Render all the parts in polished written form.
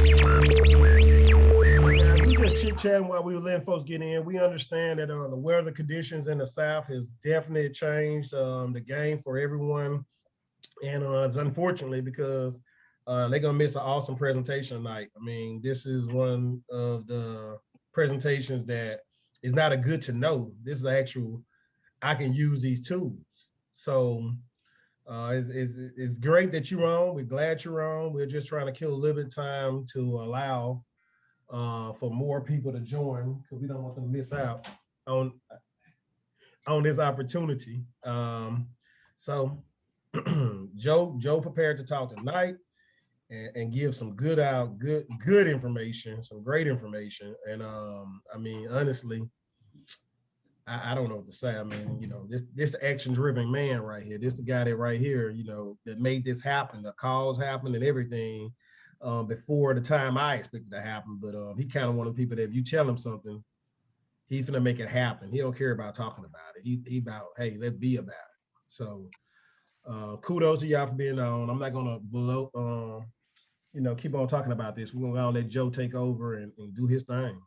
We just chit-chatting while we were letting folks get in. We understand that the weather conditions in the South has definitely changed the game for everyone. And it's unfortunately because they're going to miss an awesome presentation tonight. I mean, this is one of the presentations that is not a good to know. This is actual, I can use these tools. So it's great that you're on. We're glad you're on. We're just trying to kill a little bit of time to allow for more people to join because we don't want them to miss out on this opportunity. So Joe prepared to talk tonight and give some good information, some great information. And I mean, honestly, I don't know what to say. I mean, this the action-driven man right here. This the guy that right here, that made this happen. The calls happen and everything before the time I expected to happen. But he kind of one of the people that if you tell him something, he's gonna make it happen. He don't care about talking about it. He about, hey, let's be about it. So kudos to y'all for being on. I'm not gonna keep on talking about this. We're gonna let Joe take over and do his thing.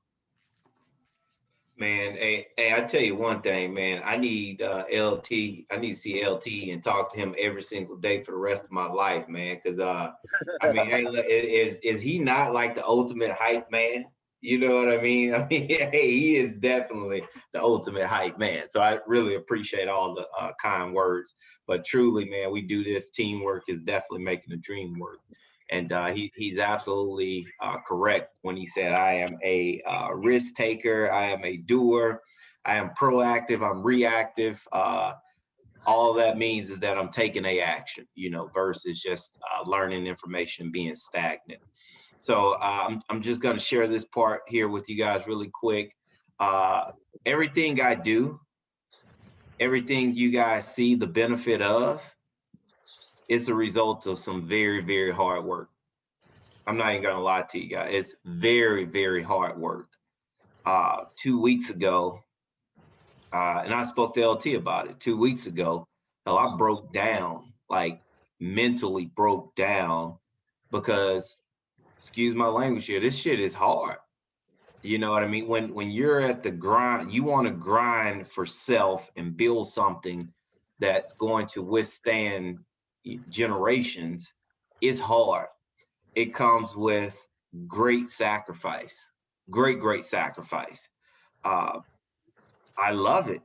Man, hey, I tell you one thing, man. I need LT. I need to see LT and talk to him every single day for the rest of my life, man. Because I mean, hey, look, is he not like the ultimate hype man? You know what I mean? I mean, hey, he is definitely the ultimate hype man. So I really appreciate all the kind words. But truly, man, we do this. Teamwork is definitely making the dream work. And he's absolutely correct when he said, I am a risk taker. I am a doer. I am proactive. I'm reactive. All that means is that I'm taking a action, versus just learning information, being stagnant. So I'm just going to share this part here with you guys really quick. Everything I do, everything you guys see the benefit of, it's a result of some very, very hard work. I'm not even gonna lie to you guys. It's very, very hard work. 2 weeks ago, and I spoke to LT about it 2 weeks ago. I broke down, like mentally broke down because, excuse my language here, this shit is hard. You know what I mean? When you're at the grind, you want to grind for self and build something that's going to withstand generations. Is hard. It comes with great sacrifice, great sacrifice. I love it.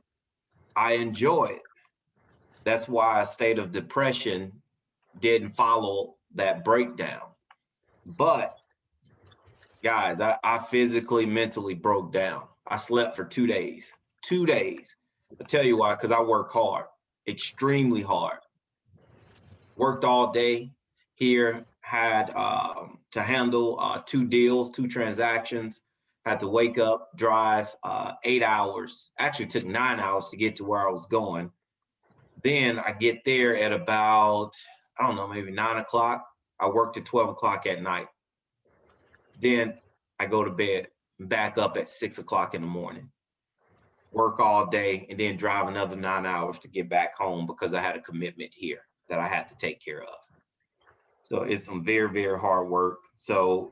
I enjoy it. That's why a state of depression didn't follow that breakdown. But guys, I physically, mentally broke down. I slept for 2 days. 2 days. I tell you why, because I work hard, extremely hard. Worked all day here, had to handle 2 deals, 2 transactions, had to wake up, drive 8 hours. Actually took 9 hours to get to where I was going. Then I get there at about, I don't know, maybe 9 o'clock. I worked at 12 o'clock at night. Then I go to bed, back up at 6 o'clock in the morning. Work all day and then drive another 9 hours to get back home because I had a commitment here that I had to take care of. So it's some very, very hard work. So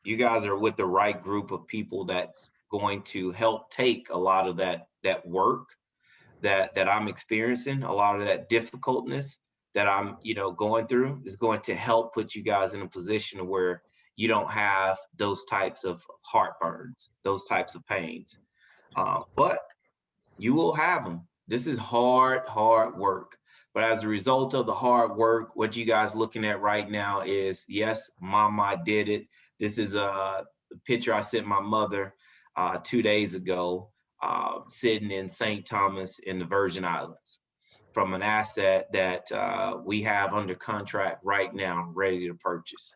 you guys are with the right group of people that's going to help take a lot of that work that I'm experiencing, a lot of that difficultness that I'm, going through is going to help put you guys in a position where you don't have those types of heartburns, those types of pains. But you will have them. This is hard work. But as a result of the hard work, what you guys looking at right now is, yes, Mama did it. This is a picture I sent my mother 2 days ago, sitting in St. Thomas in the Virgin Islands from an asset that we have under contract right now, ready to purchase.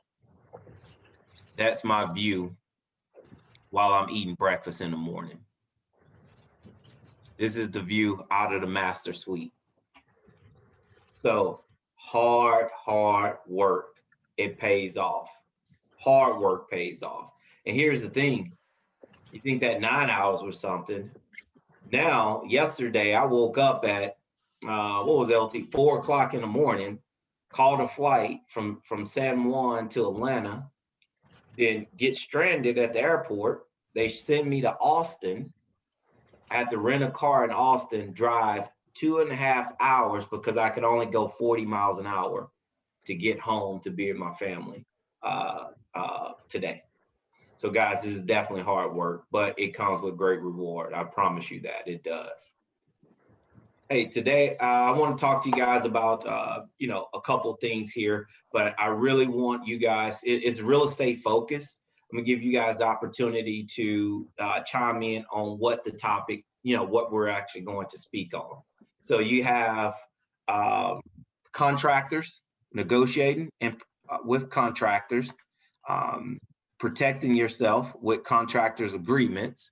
That's my view while I'm eating breakfast in the morning. This is the view out of the master suite. So hard work, it pays off. Hard work pays off. And here's the thing. You think that 9 hours was something. Now, yesterday, I woke up at, what was LT, 4 o'clock in the morning, called a flight from San Juan to Atlanta, then get stranded at the airport. They send me to Austin. I had to rent a car in Austin, drive 2.5 hours because I could only go 40 miles an hour to get home to be with my family today. So guys, this is definitely hard work, but it comes with great reward. I promise you that it does. Hey, today I want to talk to you guys about a couple things here, but I really want you guys. It's real estate focused. I'm gonna give you guys the opportunity to chime in on what the topic, what we're actually going to speak on. So you have contractors negotiating and with contractors, protecting yourself with contractors agreements.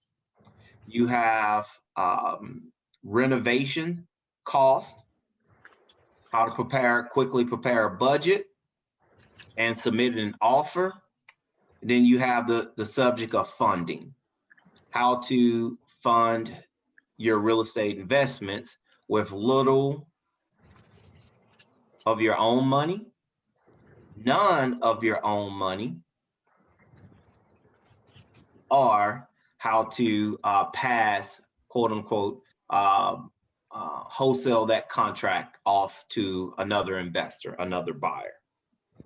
You have renovation cost, how to quickly prepare a budget and submit an offer. Then you have the subject of funding, how to fund your real estate investments with little of your own money, none of your own money, or how to pass, quote unquote, wholesale that contract off to another investor, another buyer.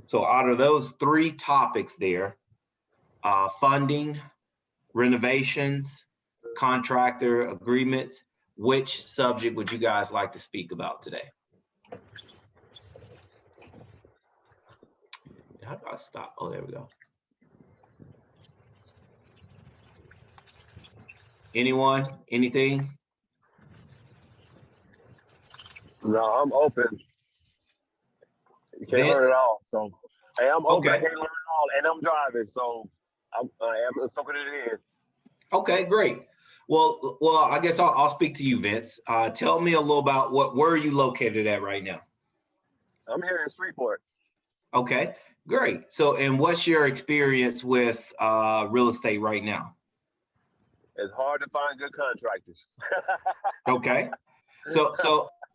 So out of those three topics there, funding, renovations, contractor agreements, which subject would you guys like to speak about today? How do I stop? Oh, there we go. Anyone, anything? No, I'm open. You can't learn it all. So, hey, I'm open. Okay. I can't learn it all, and I'm driving, so I'm soaking it in. Okay, great. Well, I guess I'll speak to you, Vince. Tell me a little about where are you located at right now? I'm here in Shreveport. Okay, great. So, and what's your experience with real estate right now? It's hard to find good contractors. Okay.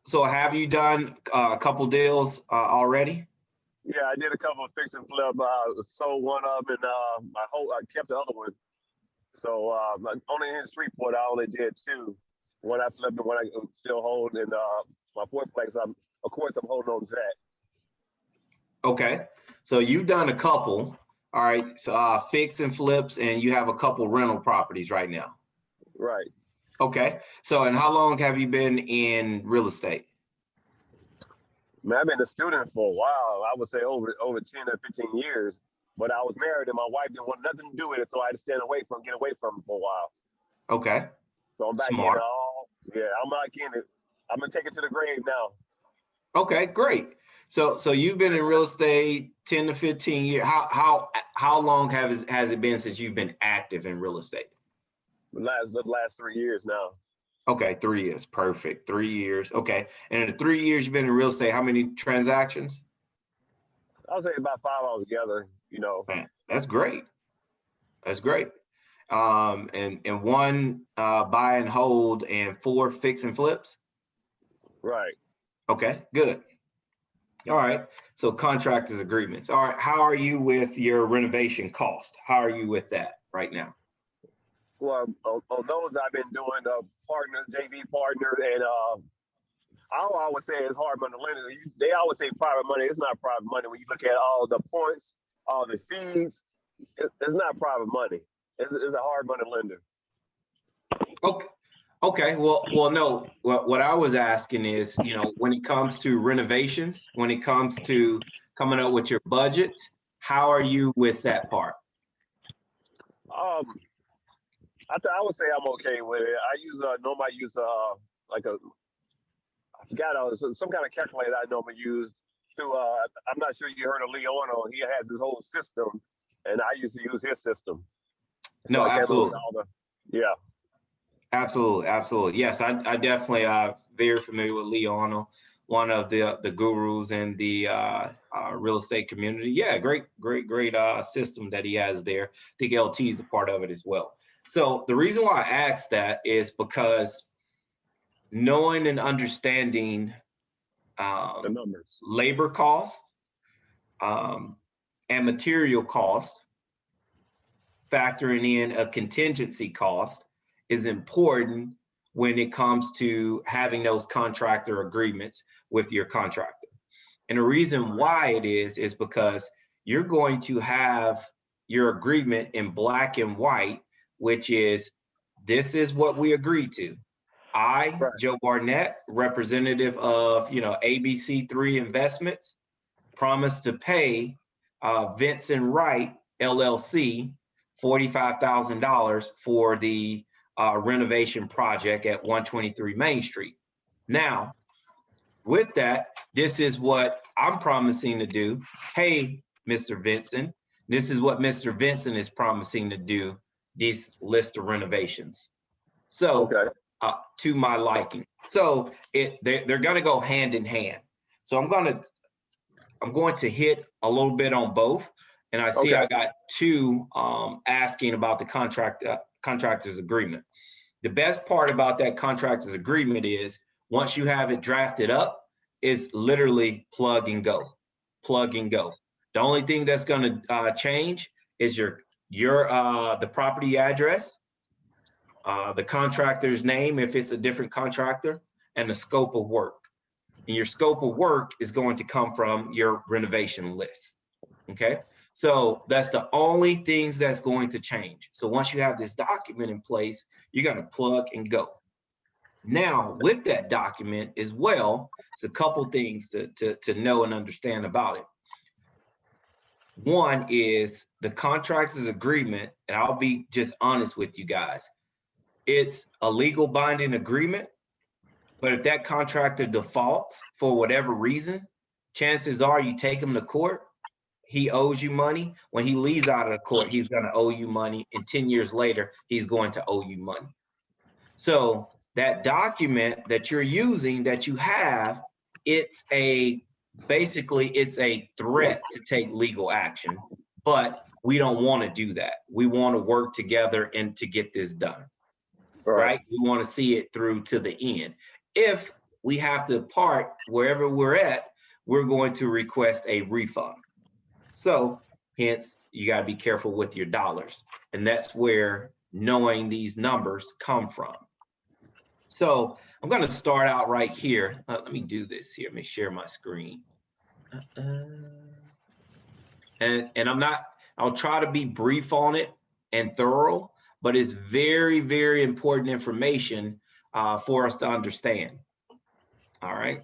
So have you done a couple deals already? Yeah, I did a couple of fix and flip. Sold one of them, and I kept the other one. So only in Shreveport, I only did two. One I flipped and one I still hold. And my fourth place, I'm holding on to that. Okay. So you've done a couple. All right. So fix and flips, and you have a couple rental properties right now. Right. Okay. So, and how long have you been in real estate? Man, I've been a student for a while. I would say over 10 or 15 years. But I was married and my wife didn't want nothing to do with it, so I had to get away from it for a while. Okay. So I'm back Smart. in it. Yeah, I'm back in it. I'm gonna take it to the grave now. Okay, great. So you've been in real estate 10 to 15 years. How long has it been since you've been active in real estate? The last 3 years now. Okay, 3 years. Perfect. 3 years. Okay. And in the 3 years you've been in real estate, how many transactions? I'll say about 5 altogether, Man, that's great. That's great. And one buy and hold and 4 fix and flips? Right. Okay, good. All right. So contractors agreements. All right. How are you with your renovation cost? How are you with that right now? Well, on those I've been doing JV partner, and I always say it's hard money lender. They always say private money. It's not private money when you look at all the points, all the fees. It's not private money. It's a hard money lender. Okay. Well, no. What I was asking is, when it comes to renovations, when it comes to coming up with your budgets, how are you with that part? I would say I'm okay with it. I normally use like I forgot some kind of calculator I normally use through I'm not sure you heard of Leonardo. He has his whole system, and I used to use his system. So no, absolutely. Yeah. Absolutely. Yes, I definitely very familiar with Leonardo, one of the gurus in the real estate community. Yeah, great system that he has there. I think LT is a part of it as well. So the reason why I asked that is because knowing and understanding The numbers, labor cost and material cost factoring in a contingency cost is important when it comes to having those contractor agreements with your contractor. And the reason why it is because you're going to have your agreement in black and white, which is, this is what we agreed to. I, Joe Barnett, representative of, ABC3 Investments, promised to pay Vincent Wright, LLC, $45,000 for the renovation project at 123 Main Street. Now, with that, this is what I'm promising to do. Hey, Mr. Vincent, this is what Mr. Vincent is promising to do, this list of renovations. So, to my liking. So they're going to go hand in hand. So I'm going to hit a little bit on both. And I see I got two asking about the contractor's agreement. The best part about that contractor's agreement is once you have it drafted up, it's literally plug and go, plug and go. The only thing that's going to change is the property address, the contractor's name if it's a different contractor, and the scope of work. And your scope of work is going to come from your renovation list. Okay, so that's the only things that's going to change. So once you have this document in place, you're going to plug and go. Now, with that document as well, it's a couple things to know and understand about it. One is the contractor's agreement, and I'll be just honest with you guys. It's a legal binding agreement, but if that contractor defaults for whatever reason, chances are you take him to court, he owes you money. When he leaves out of the court, he's going to owe you money. And 10 years later, he's going to owe you money. So that document that you're using, that you have, basically it's a threat to take legal action, but we don't want to do that. We want to work together and to get this done, right? We want to see it through to the end. If we have to part wherever we're at, we're going to request a refund. So hence, you got to be careful with your dollars. And that's where knowing these numbers come from. So I'm going to start out right here. Let me do this here. Let me share my screen. And I'll try to be brief on it and thorough, but it's very, very important information for us to understand. All right.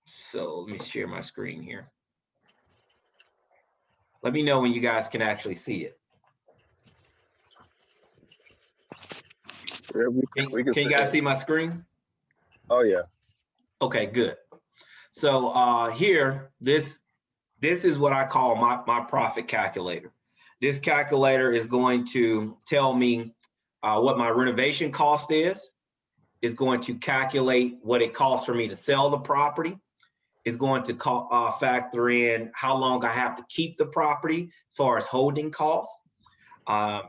So let me share my screen here. Let me know when you guys can actually see it. Yeah, can you guys see my screen? Oh, yeah. Okay, good. So here, this is what I call my profit calculator. This calculator is going to tell me what my renovation cost is. It's going to calculate what it costs for me to sell the property. It's going to factor in how long I have to keep the property as far as holding costs.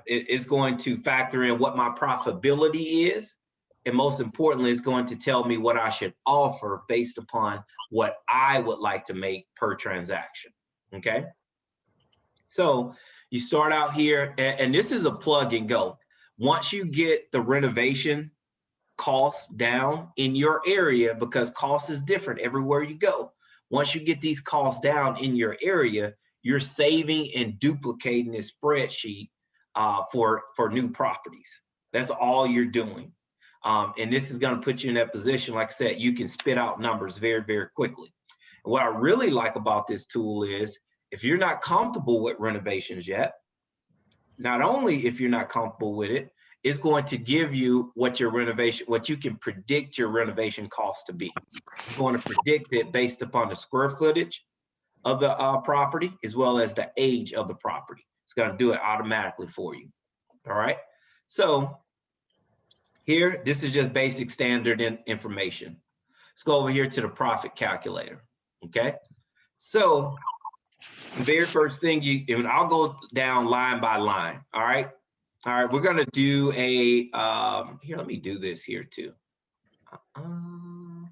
It's going to factor in what my profitability is. And most importantly, it's going to tell me what I should offer based upon what I would like to make per transaction. Okay. So you start out here, and this is a plug and go. Once you get the renovation costs down in your area, because cost is different everywhere you go. Once you get these costs down in your area, you're saving and duplicating this spreadsheet for new properties. That's all you're doing. And this is going to put you in that position, like I said, you can spit out numbers very, very quickly. And what I really like about this tool is if you're not comfortable with renovations yet, not only if you're not comfortable with it, it's going to give you what you can predict your renovation cost to be. It's going to predict it based upon the square footage of the property, as well as the age of the property. It's going to do it automatically for you. All right. So here, this is just basic standard information. Let's go over here to the profit calculator. Okay. So the very first thing and I'll go down line by line. All right. All right, we're going to do a, here, let me do this here too. All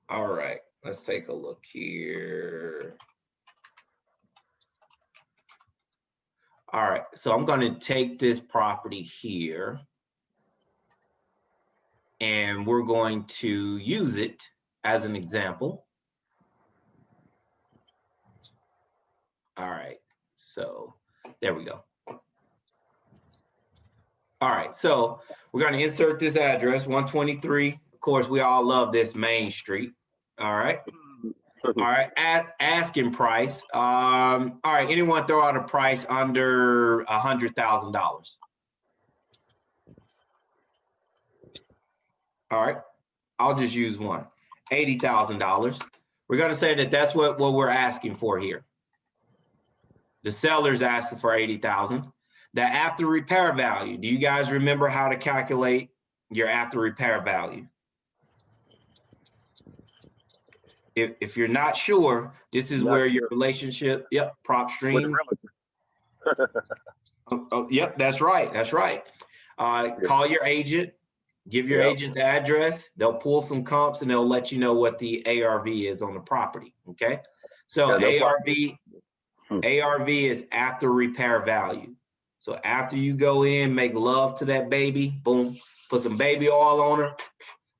right, let's take a look here. All right, so I'm going to take this property here and we're going to use it as an example. All right, so there we go. All right, so we're going to insert this address, 123. Of course, we all love this Main Street. All right. All right, asking price. All right, anyone throw out a price under $100,000? All right, I'll just use one, $80,000. We're gonna say that that's what we're asking for here. The seller's asking for $80,000. The after repair value, do you guys remember how to calculate your after repair value? If you're not sure, this is where your relationship, yep, prop stream. Oh, yep, that's right, that's right. Call your agent, give your agent the address, they'll pull some comps and they'll let you know what the ARV is on the property, okay? So ARV is after repair value. So after you go in, make love to that baby, boom, put some baby oil on her,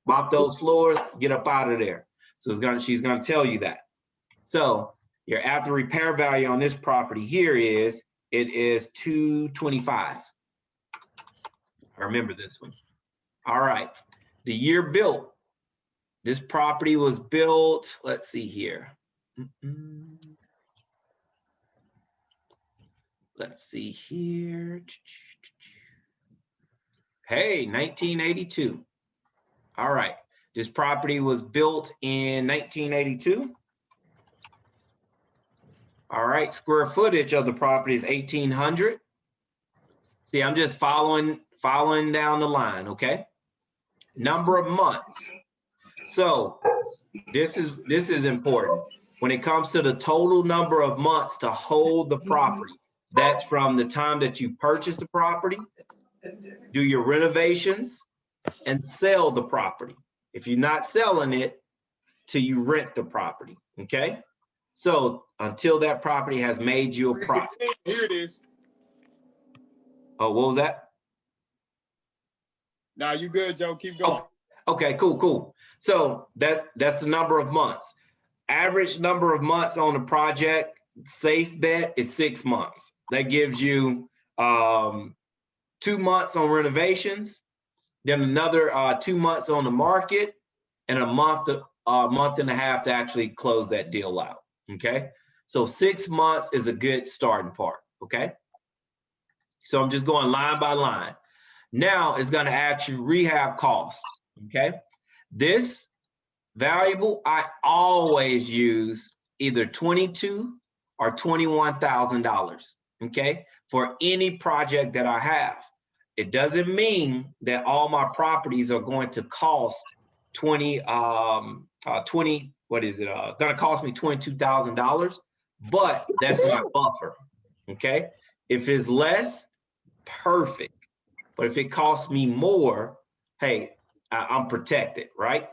mop those floors, get up out of there. So she's gonna tell you that. So your after repair value on this property here is, it is $225. I remember this one. All right, the year built. This property was built, let's see here. Let's see here. Hey, 1982. All right. This property was built in 1982. All right. Square footage of the property is 1,800. See, I'm just following down the line, okay? Number of months. So this is important. When it comes to the total number of months to hold the property, that's from the time that you purchase the property, do your renovations, and sell the property. If you're not selling it, till you rent the property, okay? So until that property has made you a profit. Here it is. Oh, what was that? Now you good, Joe, keep going. Oh, okay, cool. So that's the number of months. Average number of months on the project, safe bet is 6 months. That gives you 2 months on renovations, then another 2 months on the market, and a month and a half to actually close that deal out, okay? So 6 months is a good starting part, okay? So I'm just going line by line. Now it's gonna ask you rehab cost, okay? This valuable, I always use either $22,000 or $21,000, okay? For any project that I have. It doesn't mean that all my properties are going to cost gonna cost me $22,000, but that's my buffer, okay? If it's less, perfect. But if it costs me more, hey, I'm protected, right?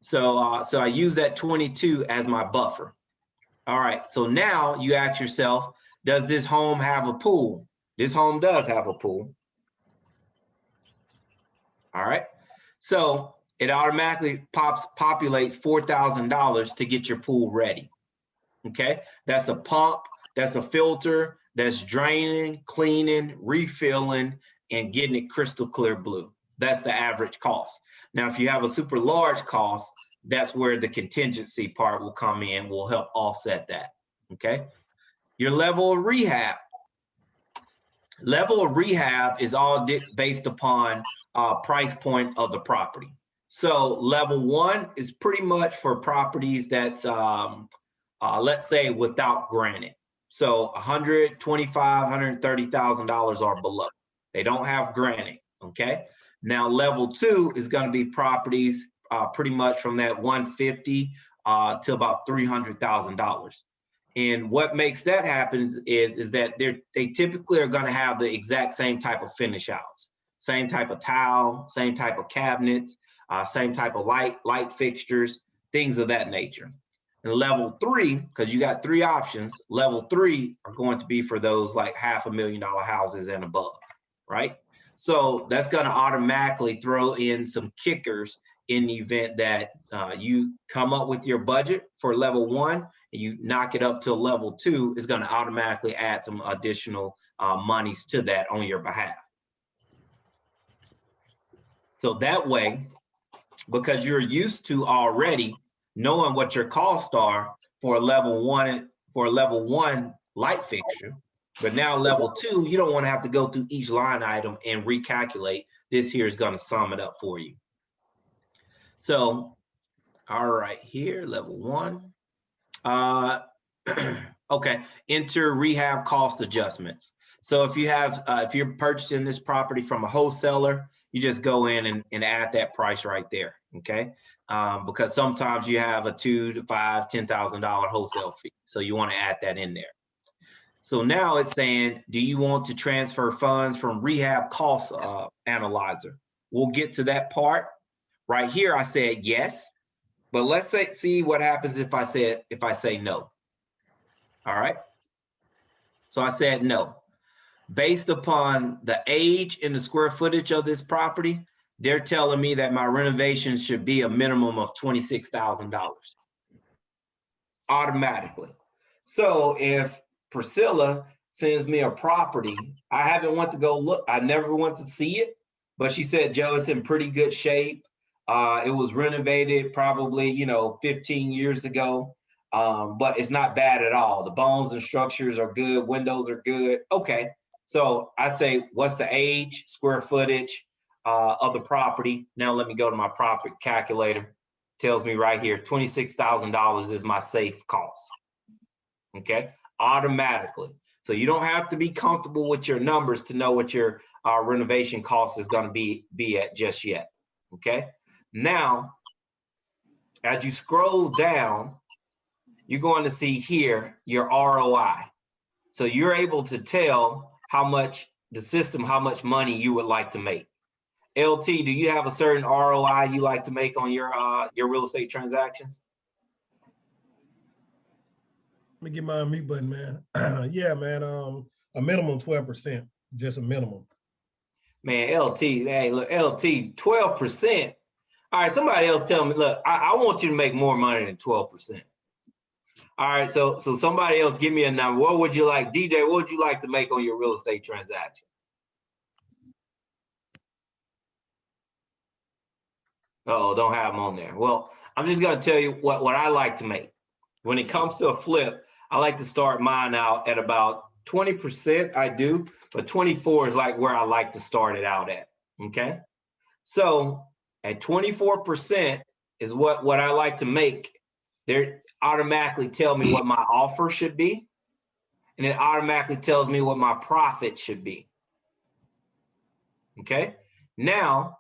So I use that 22 as my buffer. All right, so now you ask yourself, does this home have a pool? This home does have a pool. All right, so it automatically populates $4,000 to get your pool ready. Okay, that's a pump, that's a filter, that's draining, cleaning, refilling, and getting it crystal clear blue. That's the average cost. Now, if you have a super large cost, that's where the contingency part will come in, will help offset that, okay? Your level of rehab. Level of rehab is all based upon price point of the property. So level 1 is pretty much for properties that's, let's say, without granite. So $125,000, $130,000 or below. They don't have granite, okay? Now level 2 is gonna be properties pretty much from that $150,000 to about $300,000. And what makes that happen is that they typically are going to have the exact same type of finish outs, same type of tile, same type of cabinets, same type of light fixtures, things of that nature. And level 3, because you got 3 options, level 3 are going to be for those like $500,000 houses and above, right? So that's going to automatically throw in some kickers in the event that you come up with your budget for level 1 and you knock it up to level 2, is going to automatically add some additional monies to that on your behalf. So that way, because you're used to already knowing what your costs are for a level 1 light fixture, but now level 2, you don't want to have to go through each line item and recalculate. This here is going to sum it up for you. So, all right, here, level 1. Okay, enter rehab cost adjustments. So if you have, if you're purchasing this property from a wholesaler, you just go in and add that price right there, okay? Because sometimes you have a $2,000 to $5,000, $10,000 wholesale fee. So you want to add that in there. So now it's saying, do you want to transfer funds from rehab cost analyzer? We'll get to that part. Right here, I said yes, but let's see what happens if I say no. All right. So I said no. Based upon the age and the square footage of this property, they're telling me that my renovations should be a minimum of $26,000 automatically. So if Priscilla sends me a property, I haven't went to go look, I never went to see it, but she said, Joe, it's in pretty good shape. It was renovated probably, 15 years ago, but it's not bad at all. The bones and structures are good. Windows are good. Okay. So I'd say, what's the age, square footage of the property? Now let me go to my property calculator. Tells me right here, $26,000 is my safe cost. Okay, automatically. So you don't have to be comfortable with your numbers to know what your renovation cost is going to be at just yet. Okay. Now, as you scroll down, you're going to see here your ROI. So you're able to tell how much how much money you would like to make. LT, do you have a certain ROI you like to make on your real estate transactions? Let me get my mute button, man. Yeah, man. A minimum 12%, just a minimum. Man, LT, hey, look, LT, 12%. All right, somebody else tell me, look, I want you to make more money than 12%. All right, so somebody else give me a number. What would you like, DJ, what would you like to make on your real estate transaction? Uh-oh, don't have them on there. Well, I'm just gonna tell you what I like to make. When it comes to a flip, I like to start mine out at about 20%, I do, but 24 is like where I like to start it out at, okay? So at 24% is what I like to make. They automatically tell me what my offer should be, and it automatically tells me what my profit should be, okay? Now,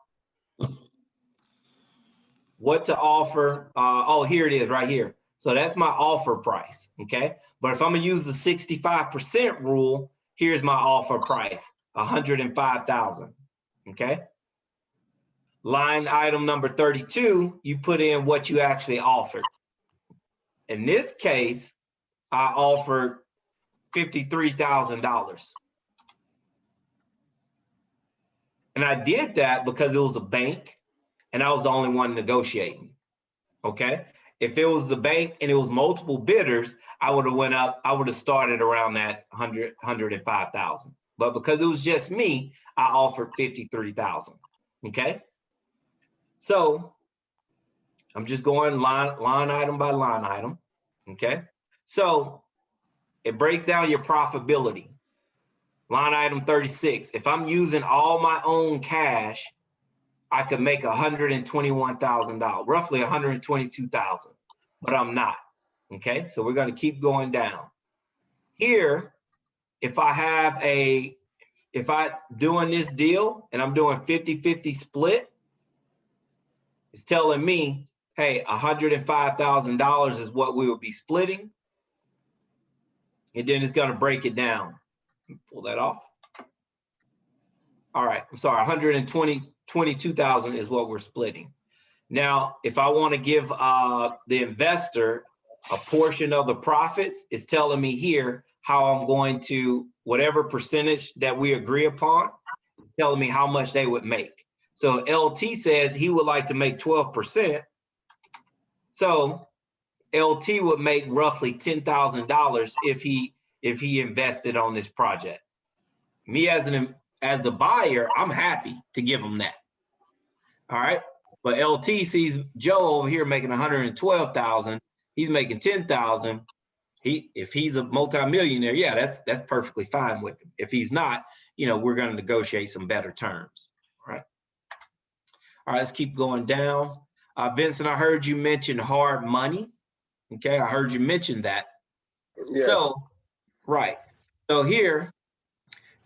what to offer, oh, here it is right here. So that's my offer price, okay? But if I'm gonna use the 65% rule, here's my offer price, $105,000, okay? Line item number 32, you put in what you actually offered. In this case, I offered $53,000. And I did that because it was a bank and I was the only one negotiating, okay? If it was the bank and it was multiple bidders, I would have started around that 105,000. But because it was just me, I offered 53,000, okay? So I'm just going line item by line item, okay? So it breaks down your profitability. Line item 36, if I'm using all my own cash, I could make $121,000, roughly $122,000, but I'm not, okay? So we're gonna keep going down. Here, if I doing this deal and I'm doing 50-50 split, it's telling me, hey, $105,000 is what we will be splitting. And then it's gonna break it down. Pull that off. All right, I'm sorry, 22,000 is what we're splitting. Now, if I want to give the investor a portion of the profits is telling me here how I'm going to, whatever percentage that we agree upon, telling me how much they would make. So LT says he would like to make 12%. So LT would make roughly $10,000 if he invested on this project. Me as the buyer, I'm happy to give him that. All right. But LT sees Joe over here making 112,000. He's making 10,000. If he's a multimillionaire, yeah, that's perfectly fine with him. If he's not, we're going to negotiate some better terms. All right. All right, let's keep going down. Vincent, I heard you mention hard money. Okay, I heard you mention that. Yes. So, right. So here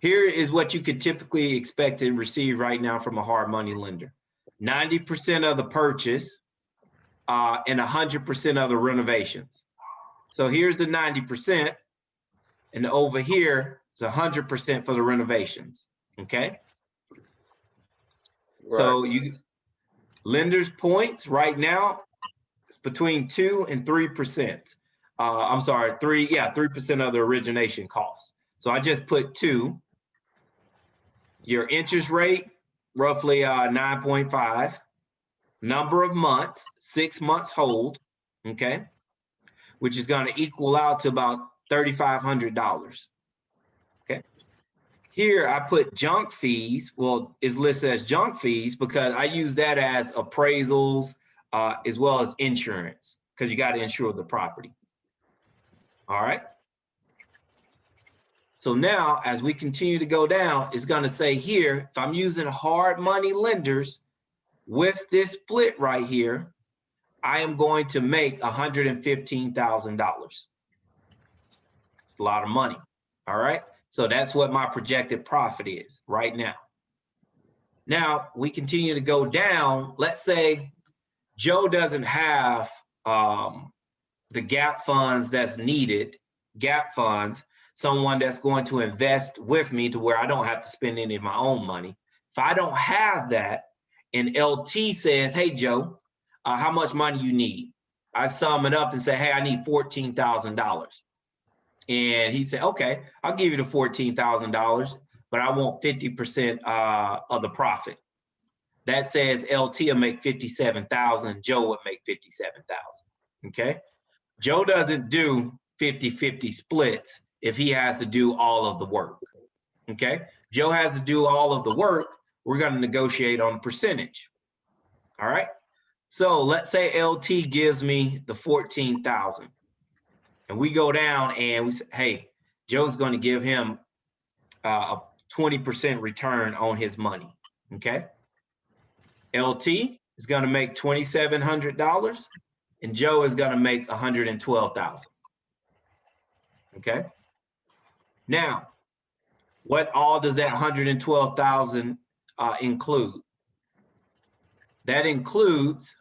is what you could typically expect to receive right now from a hard money lender. 90% of the purchase and 100% of the renovations. So here's the 90%, and over here is 100% for the renovations. Okay. Right. So lenders' points right now, it's between 2 and 3%. I'm sorry, 3% of the origination costs. So I just put 2. Your interest rate, roughly 9.5. Number of months, 6 months hold, okay, which is going to equal out to about $3,500. Okay. Here I put junk fees. Well, it's listed as junk fees because I use that as appraisals as well as insurance, because you got to insure the property. All right. So now as we continue to go down, it's going to say here, if I'm using hard money lenders with this split right here, I am going to make $115,000. A lot of money. All right. So that's what my projected profit is right now. Now we continue to go down. Let's say Joe doesn't have the gap funds that's needed, gap funds, someone that's going to invest with me to where I don't have to spend any of my own money. If I don't have that and LT says, hey, Joe, how much money you need? I sum it up and say, hey, I need $14,000. And he'd say, okay, I'll give you the $14,000, but I want 50% of the profit. That says LT will make $57,000. Joe would make $57,000. Okay. Joe doesn't do 50-50 splits if he has to do all of the work. Okay. Joe has to do all of the work. We're going to negotiate on a percentage. All right. So let's say LT gives me the 14,000 and we go down and we say, hey, Joe's going to give him a 20% return on his money. Okay. LT is going to make $2,700 and Joe is going to make $112,000. Okay. Now, what all does that $112,000 include? That includes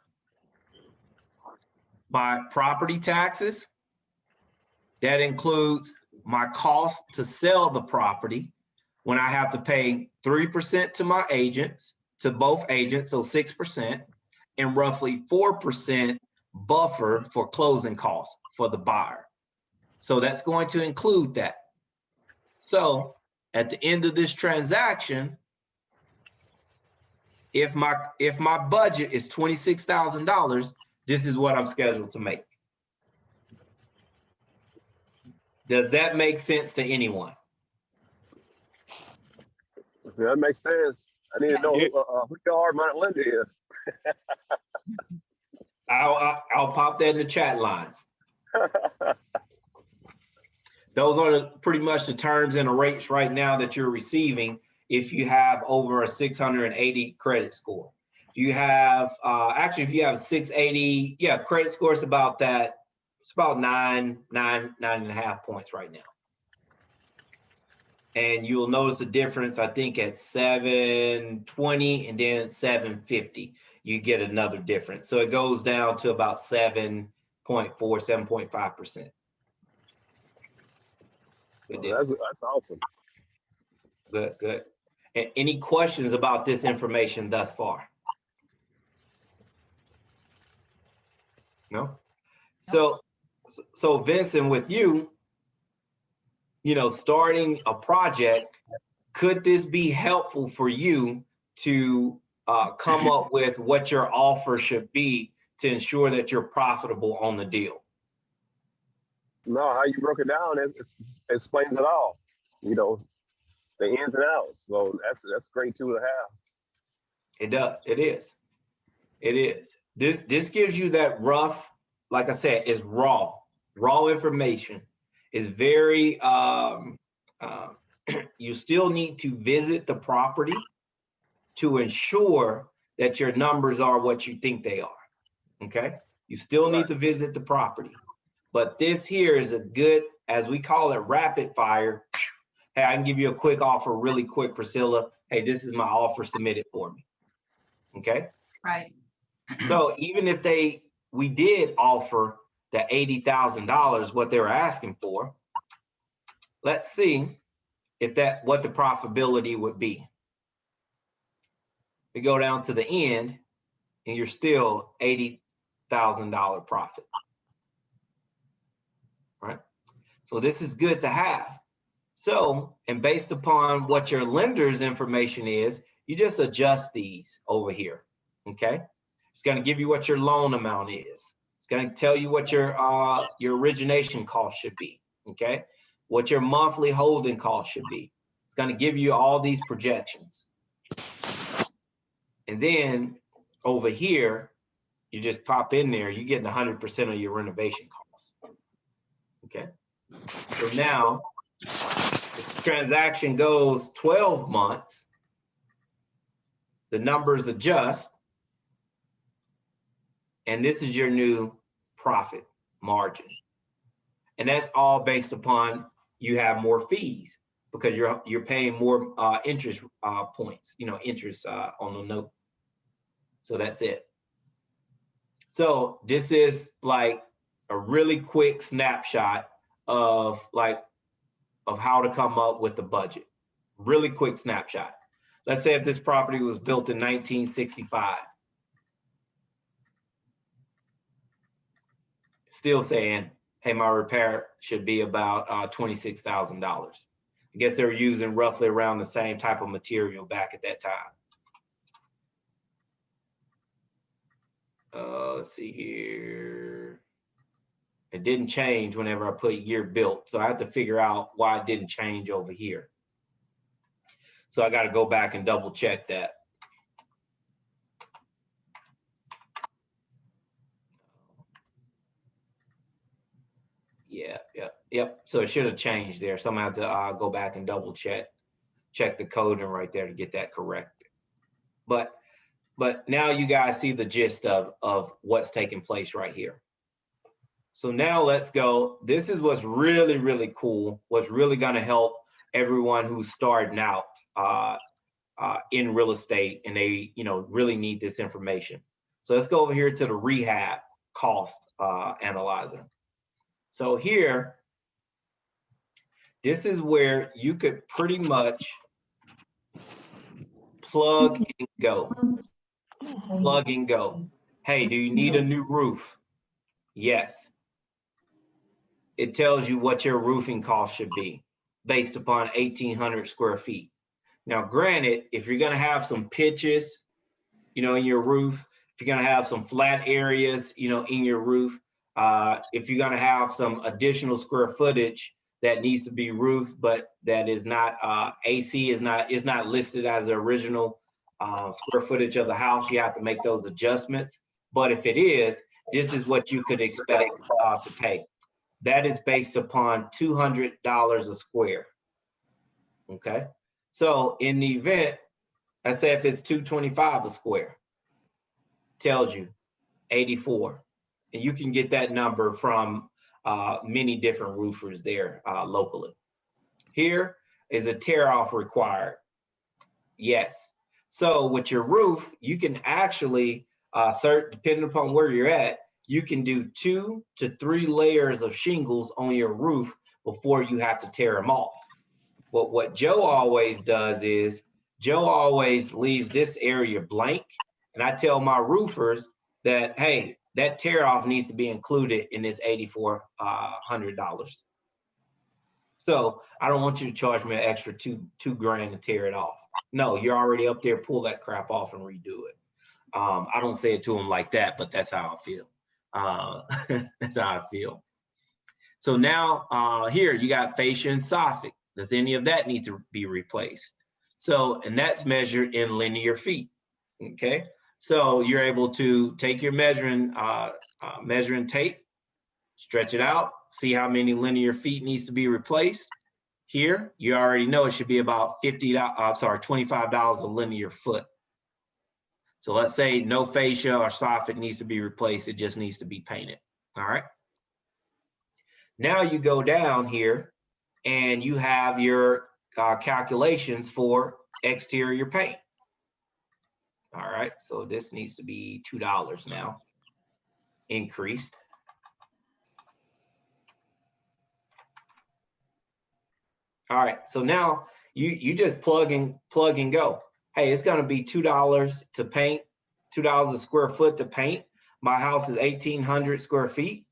my property taxes. That includes my cost to sell the property when I have to pay 3% to my agents, to both agents, so 6%, and roughly 4% buffer for closing costs for the buyer. So that's going to include that. So at the end of this transaction, if my budget is $26,000, this is what I'm scheduled to make. Does that make sense to anyone? That makes sense. I need to know who your hard money lender is. I'll pop that in the chat line. Those are pretty much the terms and the rates right now that you're receiving if you have over a 680 credit score. You have, actually, if you have a 680, yeah, credit score is about that. It's about 9.5 points right now. And you'll notice the difference, I think at 720 and then 750, you get another difference. So it goes down to about 7.4, 7.5%. That's awesome. Good, good. And any questions about this information thus far? No? So So Vincent, with you, starting a project, could this be helpful for you to come up with what your offer should be to ensure that you're profitable on the deal? No, how you broke it down explains it all. The ins and outs. So that's a great tool to have. It does. It is. It is. This gives you that rough, like I said, is raw information. Is very. You still need to visit the property to ensure that your numbers are what you think they are. Okay. You still need to visit the property, but this here is a good, as we call it, rapid fire. Hey, I can give you a quick offer really quick, Priscilla. Hey, this is my offer, submit it for me. Okay. Right. So even if we did offer the $80,000, what they were asking for, let's see what the profitability would be. We go down to the end and you're still $80,000 profit. Right. So this is good to have. So, and based upon what your lender's information is, you just adjust these over here. Okay. It's going to give you what your loan amount is. It's going to tell you what your origination cost should be. Okay. What your monthly holding cost should be. It's going to give you all these projections. And then over here, you just pop in there, you're getting 100% of your renovation costs. Okay. So now, if the transaction goes 12 months, the numbers adjust, and this is your new profit margin. And that's all based upon you have more fees because you're paying more interest points, interest on the note. So that's it. So this is like a really quick snapshot of how to come up with the budget. Really quick snapshot. Let's say if this property was built in 1965. Still saying, hey, my repair should be about $26,000. I guess they were using roughly around the same type of material back at that time. Let's see here. It didn't change whenever I put year built. So I have to figure out why it didn't change over here. So I got to go back and double check that. Yep. So it should have changed there. So I'm gonna have to go back and double check the coding right there to get that corrected. But now you guys see the gist of what's taking place right here. So now let's go. This is what's really, really cool. What's really gonna help everyone who's starting out in real estate and they really need this information. So let's go over here to the Rehab cost analyzer. So here, this is where you could pretty much plug and go. Plug and go. Hey, do you need a new roof? Yes. It tells you what your roofing cost should be based upon 1,800 square feet. Now, granted, if you're going to have some pitches, in your roof, if you're going to have some flat areas, in your roof, if you're going to have some additional square footage that needs to be roofed, but that is not AC is not listed as the original square footage of the house, you have to make those adjustments. But if it is, this is what you could expect to pay. That is based upon $200 a square. Okay. So in the event, let's say if it's $225 a square, tells you 84. And you can get that number from many different roofers there locally. Here is a tear off required. Yes. So with your roof, you can actually, depending upon where you're at, you can do 2 to 3 layers of shingles on your roof before you have to tear them off. But what Joe always does is Joe always leaves this area blank. And I tell my roofers that, hey, that tear off needs to be included in this $8,400. So I don't want you to charge me an extra two grand to tear it off. No, you're already up there, pull that crap off and redo it. I don't say it to them like that, but that's how I feel. That's how I feel. So now here you got fascia and soffit. Does any of that need to be replaced? So, and that's measured in linear feet, okay? So you're able to take your measuring tape, stretch it out, see how many linear feet needs to be replaced. Here, you already know it should be about $25 a linear foot. So let's say no fascia or soffit needs to be replaced. It just needs to be painted, all right? Now you go down here and you have your calculations for exterior paint. All right, so this needs to be $2 now, increased. All right, so now you just plug and go. Hey, it's gonna be $2 to paint, $2 a square foot to paint. My house is 1,800 square feet.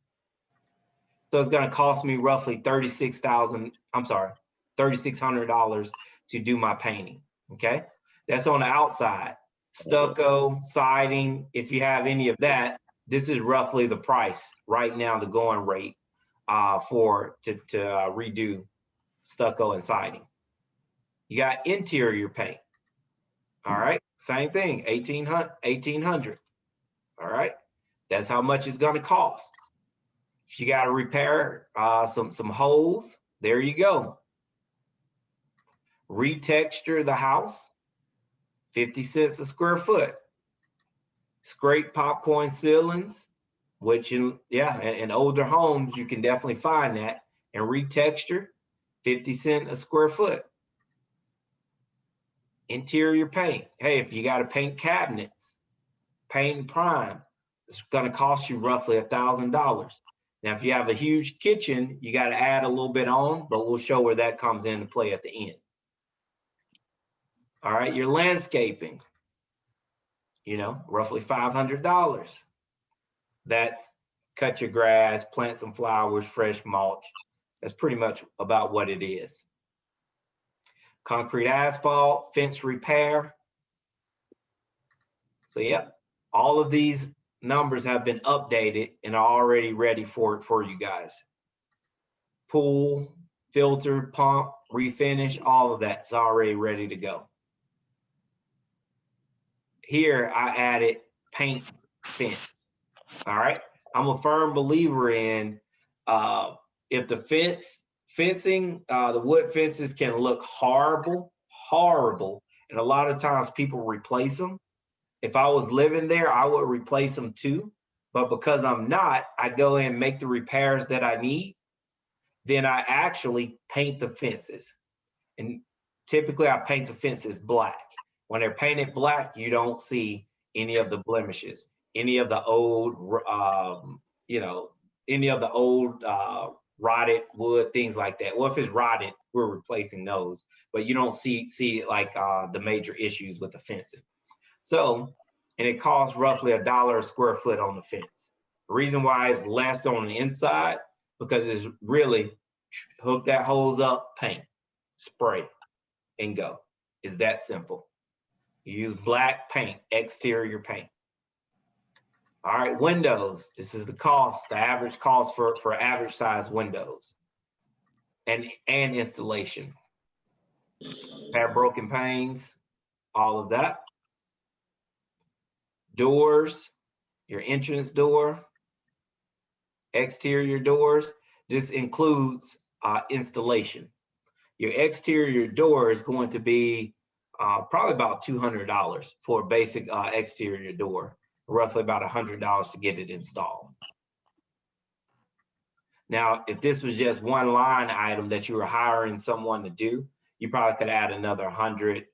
So it's gonna cost me roughly $3,600 to do my painting, okay? That's on the outside. Stucco, siding, if you have any of that, this is roughly the price right now, the going rate to redo stucco and siding. You got interior paint. All right, same thing, 1,800. All right, that's how much it's gonna cost. If you got to repair some holes, there you go. Retexture the house, 50 cents a square foot. Scrape popcorn ceilings, which in older homes, you can definitely find that. And retexture, 50 cents a square foot. Interior paint. Hey, if you got to paint cabinets, paint and prime, it's going to cost you roughly $1,000. Now, if you have a huge kitchen, you got to add a little bit on, but we'll show where that comes into play at the end. All right, your landscaping, roughly $500. That's cut your grass, plant some flowers, fresh mulch. That's pretty much about what it is. Concrete asphalt, fence repair. So, yeah, all of these numbers have been updated and are already ready for you guys. Pool, filter, pump, refinish, all of that's already ready to go. Here I added paint fence. All right. I'm a firm believer in if the fencing, the wood fences can look horrible. And a lot of times people replace them. If I was living there, I would replace them too. But because I'm not, I go in and make the repairs that I need. Then I actually paint the fences. And typically I paint the fences black. When they're painted black, you don't see any of the blemishes, any of the old, rotted wood, things like that. Well, if it's rotted, we're replacing those, but you don't see like the major issues with the fencing. So, and it costs roughly $1 a square foot on the fence. The reason why it's less on the inside, because it's really hook that hose up, paint, spray, and go. It's that simple. You use black paint, exterior paint. All right, windows. This is the cost, the average cost for average size windows and installation. Have broken panes, all of that. Doors, your entrance door, exterior doors. This includes installation. Your exterior door is going to be probably about $200 for a basic exterior door, roughly about $100 to get it installed. Now, if this was just one line item that you were hiring someone to do, you probably could add another $100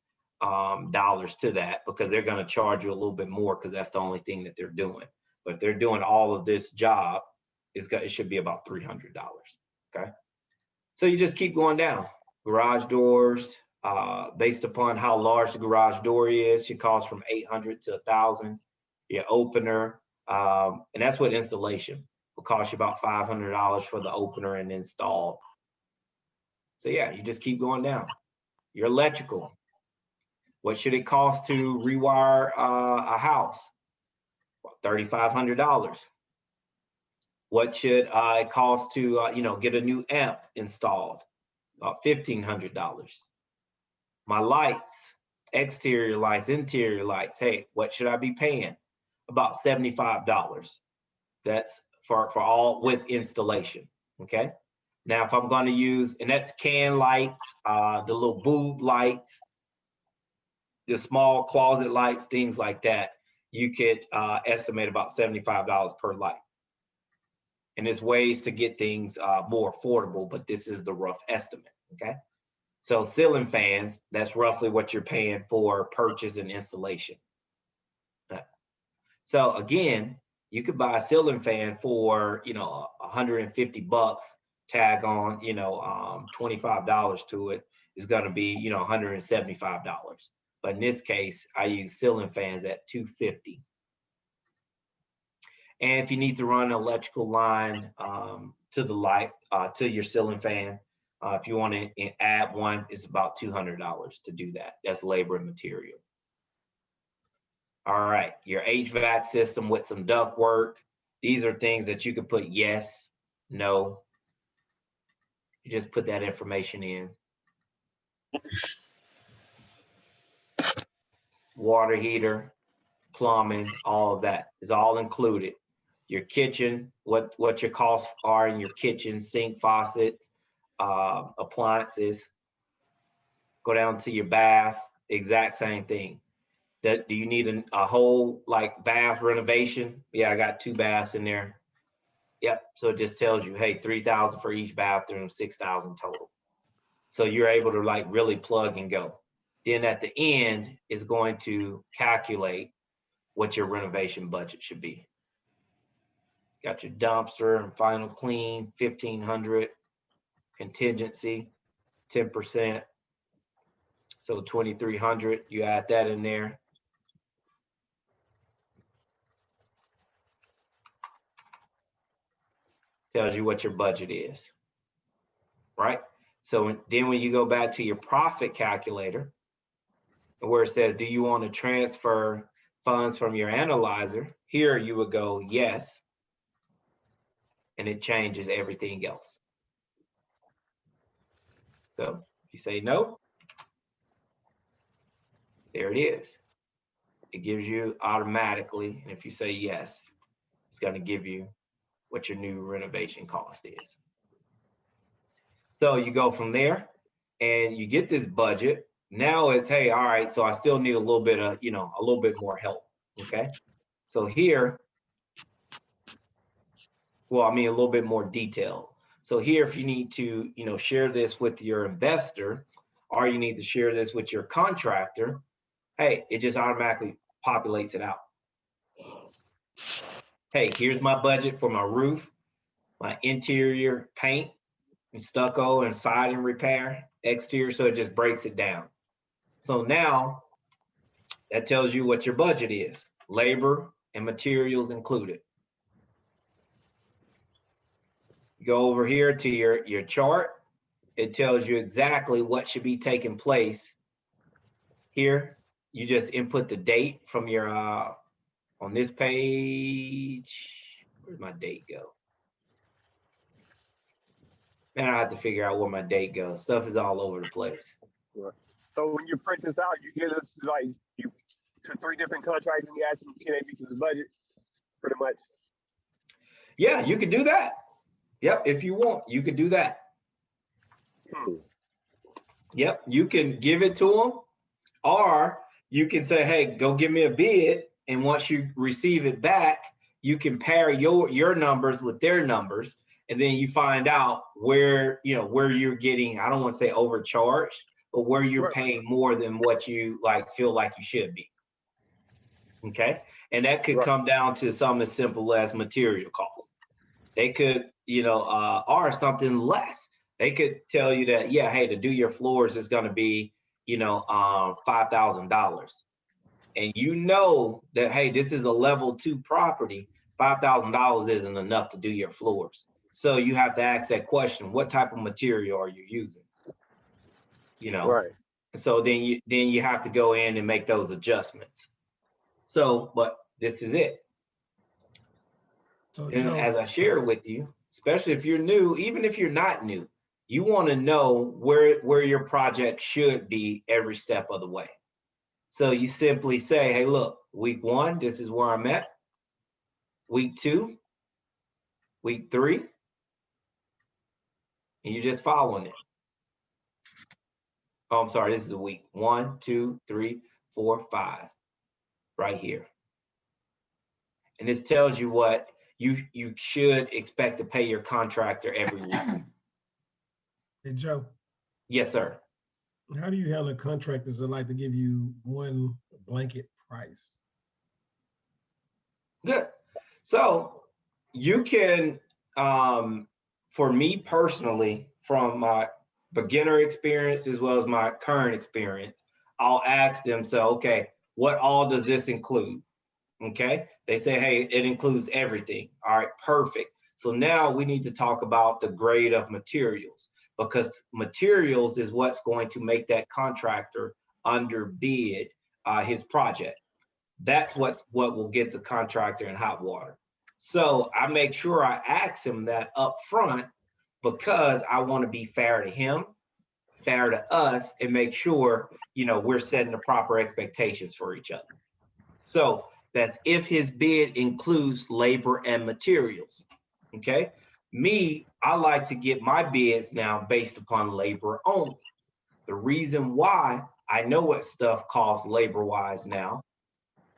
to that, because they're going to charge you a little bit more because that's the only thing that they're doing. But if they're doing all of this job, it should be about $300. Okay. So you just keep going down. Garage doors, based upon how large the garage door is, should cost from $800 to $1,000. Your opener, And that's what installation will cost you, about $500 for the opener and install. So yeah, you just keep going down. Your electrical. What should it cost to rewire a house? $3,500. What should it cost to get a new amp installed? About $1,500. My lights, exterior lights, interior lights. Hey, what should I be paying? About $75. That's for all with installation. Okay. Now, if I'm going to use, and that's can lights, the little boob lights, the small closet lights, things like that, you could estimate about $75 per light. And there's ways to get things more affordable, but this is the rough estimate. Okay. So ceiling fans, that's roughly what you're paying for purchase and installation. So again, you could buy a ceiling fan for, $150, tag on, $25 to it is going to be, $175. But in this case, I use ceiling fans at $250. And if you need to run an electrical line to the light, to your ceiling fan, if you want to add one, it's about $200 to do that. That's labor and material. All right, your HVAC system with some duct work. These are things that you could put yes, no. You just put that information in. Water heater, plumbing, all of that is all included. Your kitchen, what your costs are in your kitchen, sink, faucet, appliances. Go down to your bath, exact same thing. Do you need a whole like bath renovation? Yeah, I got 2 baths in there. Yep. So it just tells you, hey, $3,000 for each bathroom, $6,000 total. So you're able to like really plug and go. Then at the end is going to calculate what your renovation budget should be. Got your dumpster and final clean, $1,500, contingency, 10%. So $2,300, you add that in there. Tells you what your budget is, right? So then when you go back to your profit calculator, where it says, do you want to transfer funds from your analyzer? Here you would go, yes. And it changes everything else. So if you say no, there it is. It gives you automatically. And if you say yes, it's going to give you what your new renovation cost is. So you go from there and you get this budget. Now it's, hey, all right, so I still need a little bit of, a little bit more help. Okay. So here, a little bit more detail. So here, if you need to, share this with your investor, or you need to share this with your contractor, hey, it just automatically populates it out. Hey, here's my budget for my roof, my interior paint and stucco and siding repair, exterior. So it just breaks it down. So now that tells you what your budget is, labor and materials included. Go over here to your chart. It tells you exactly what should be taking place. Here, you just input the date from your, on this page. Where'd my date go? Man, I have to figure out where my date goes. Stuff is all over the place. So when you print this out, you get us like to 3 different contracts and you ask them, can they meet this budget? Pretty much. Yeah, you could do that. Yep, if you want, you could do that. Yep, you can give it to them, or you can say, hey, go give me a bid. And once you receive it back, you compare your numbers with their numbers. And then you find out where you're getting, I don't want to say overcharged, but where you're paying more than what you feel like you should be. Okay. And that could come down to something as simple as material costs. They could, or something less. They could tell you that, yeah, hey, to do your floors is going to be, $5,000. and you know that, hey, this is a level 2 property, $5,000 isn't enough to do your floors. So you have to ask that question, what type of material are you using? You know, Right. so then you have to go in and make those adjustments. So, but this is it. So And Joe, as I shared with you, especially if you're new, even if you're not new, you want to know where your project should be every step of the way. So you simply say, hey, look, week 1, this is where I'm at. Week 2, week 3, and you're just following it. Oh, I'm sorry, this is a week 1, 2, 3, 4, 5, right here. And this tells you what you should expect to pay your contractor every week. hey Joe, Yes, sir. how do you handle contractors that like to give you one blanket price? Good. So you can, for me personally, from my beginner experience as well as my current experience, I'll ask them, so, okay, what all does this include? Okay. They say, hey, it includes everything. All right, perfect. So now we need to talk about the grade of materials, because materials is what's going to make that contractor underbid his project. That's what will get the contractor in hot water. So I make sure I ask him that up front, because I want to be fair to him, fair to us, and make sure, we're setting the proper expectations for each other. So that's if his bid includes labor and materials. Okay. Me, I like to get my bids now based upon labor only. The reason why, I know what stuff costs labor wise now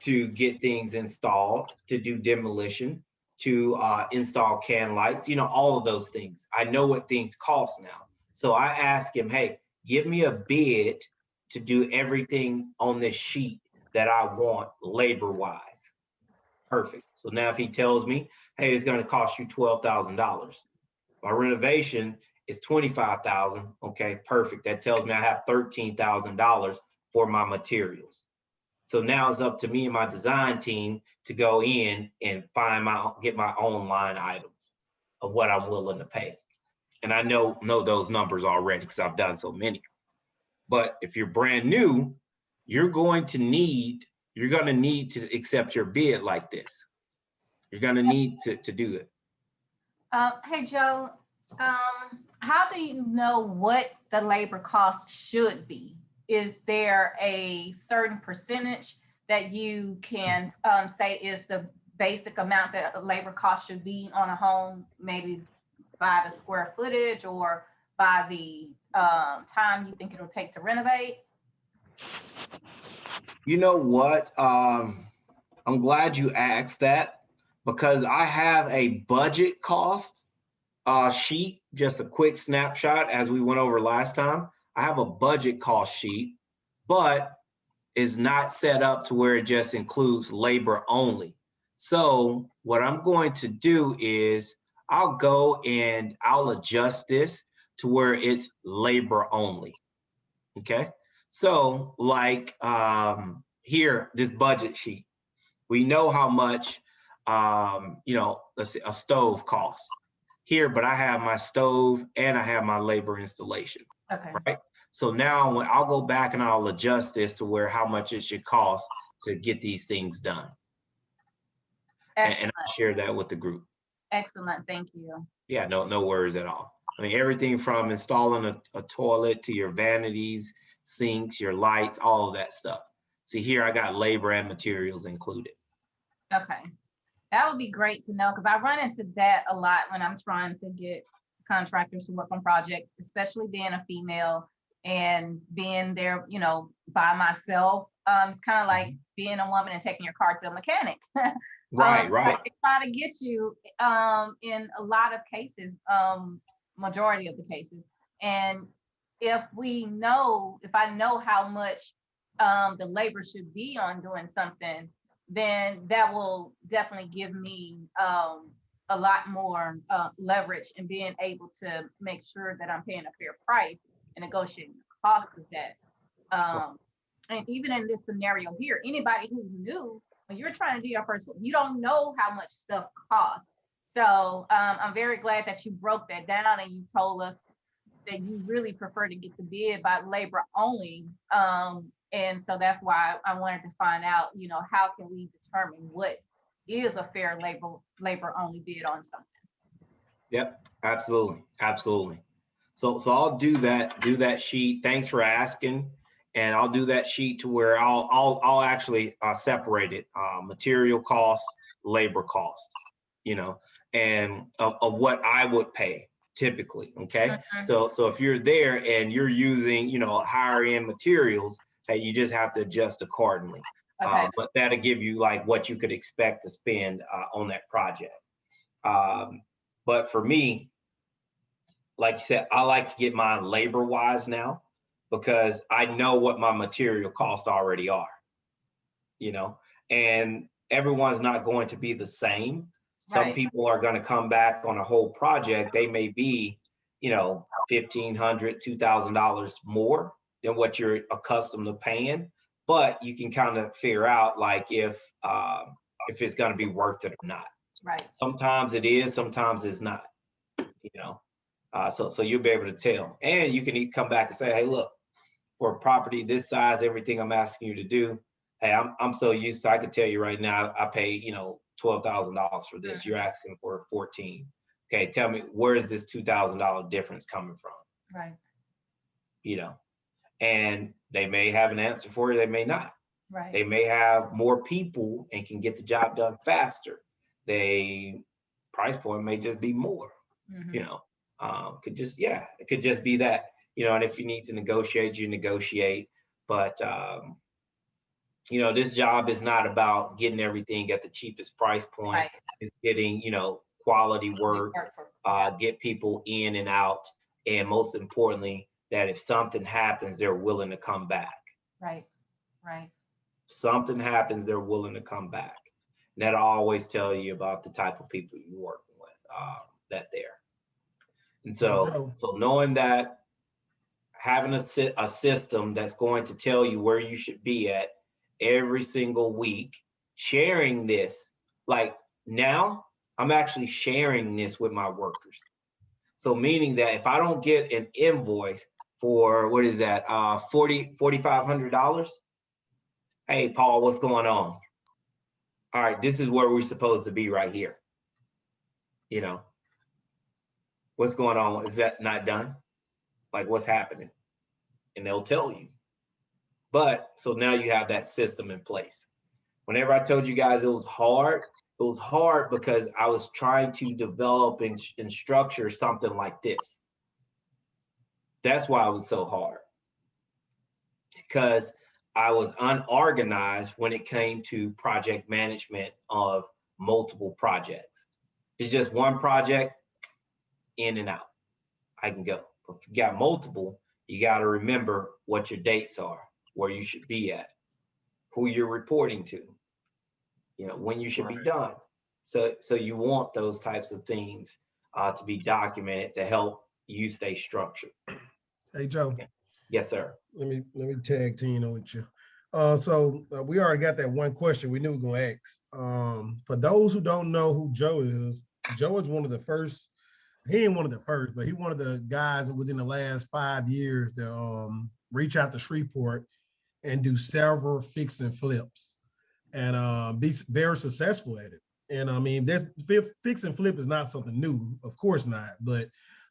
to get things installed, to do demolition, to install can lights, all of those things. I know what things cost now. So I ask him, hey, give me a bid to do everything on this sheet that I want labor wise. Perfect. So now if he tells me, hey, it's going to cost you $12,000. My renovation is $25,000. Okay, perfect. That tells me I have $13,000 for my materials. So now it's up to me and my design team to go in and get my own line items of what I'm willing to pay. And I know those numbers already because I've done so many. But if you're brand new, you're going to need to accept your bid like this. You're going to need to do it. Hey, Joe, how do you know what the labor cost should be? Is there a certain percentage that you can say is the basic amount that a labor cost should be on a home, maybe by the square footage or by the time you think it'll take to renovate? You know what? I'm glad you asked that, because I have a budget cost sheet, just a quick snapshot as we went over last time. I have a budget cost sheet, but is not set up to where it just includes labor only. So what I'm going to do is I'll go and I'll adjust this to where it's labor only. Okay. So like here, this budget sheet, we know how much, let's say a stove costs here, but I have my stove and I have my labor installation. Okay. Right. So now when I'll go back and I'll adjust this to where how much it should cost to get these things done. And I'll share that with the group. Excellent. Thank you. Yeah, no worries at all. I mean, everything from installing a toilet to your vanities, sinks, your lights, all of that stuff. See here, I got labor and materials included. Okay. That would be great to know, because I run into that a lot when I'm trying to get contractors to work on projects, especially being a female and being there, by myself. It's kind of like being a woman and taking your car to a mechanic. Right. They try to get you in a lot of cases, majority of the cases. And if I know how much the labor should be on doing something, then that will definitely give me a lot more leverage in being able to make sure that I'm paying a fair price and negotiating the cost of that. and even in this scenario here, anybody who's new, when you're trying to do your first, you don't know how much stuff costs. So I'm very glad that you broke that down and you told us that you really prefer to get the bid by labor only. And so that's why I wanted to find out, you know, how can we determine what is a fair labor only bid on something? Yep, absolutely, absolutely. So I'll do that sheet. Thanks for asking, and I'll do that sheet to where I'll actually separate it, material cost, labor cost, you know, and of what I would pay typically. Okay, so if you're there and you're using, you know, higher end materials, hey, you just have to adjust accordingly. Okay. But that'll give you like what you could expect to spend on that project. But for me, like you said, I like to get mine labor wise now because I know what my material costs already are, you know, and everyone's not going to be the same. Some Right. people are going to come back on a whole project. They may be, you know, $1,500, $2,000 more than what you're accustomed to paying, but you can kind of figure out like if it's going to be worth it or not. Right. Sometimes it is, sometimes it's not, you know. So you'll be able to tell, and you can come back and say, hey, look, for a property this size, everything I'm asking you to do, hey, I'm so used to, I can tell you right now, I pay, you know, $12,000 for this. You're asking for 14. Okay, tell me, where is this $2,000 difference coming from? Right. You know, and they may have an answer for you, they may not. Right. They may have more people and can get the job done faster. They price point may just be more, you know. It could just be that, you know, and if you need to negotiate, you negotiate. But, you know, this job is not about getting everything at the cheapest price point. Right. It's getting, you know, quality work, get people in and out. And most importantly, that if something happens, they're willing to come back. Right. Right. Something happens, they're willing to come back. And that'll always tell you about the type of people you're working with that there. And so knowing that, having a system that's going to tell you where you should be at every single week, sharing this, like now I'm actually sharing this with my workers. So meaning that if I don't get an invoice for, what is that, $4,500, hey, Paul, what's going on? All right, this is where we're supposed to be right here. You know, what's going on? Is that not done? Like, what's happening? And they'll tell you. But so now you have that system in place. Whenever I told you guys it was hard because I was trying to develop and structure something like this. That's why it was so hard. Because I was unorganized when it came to project management of multiple projects. It's just one project, in and out. I can go. But if you got multiple, you got to remember what your dates are, where you should be at, who you're reporting to, you know, when you should be done. So you want those types of things to be documented to help you stay structured. Hey, Joe. Yes, sir. Let me tag team with you. So we already got that one question we knew we were going to ask. For those who don't know who Joe is one of the first. He ain't one of the first, but he one of the guys within the last 5 years to reach out to Shreveport and do several fix and flips and be very successful at it. And I mean, this fix and flip is not something new, of course not, but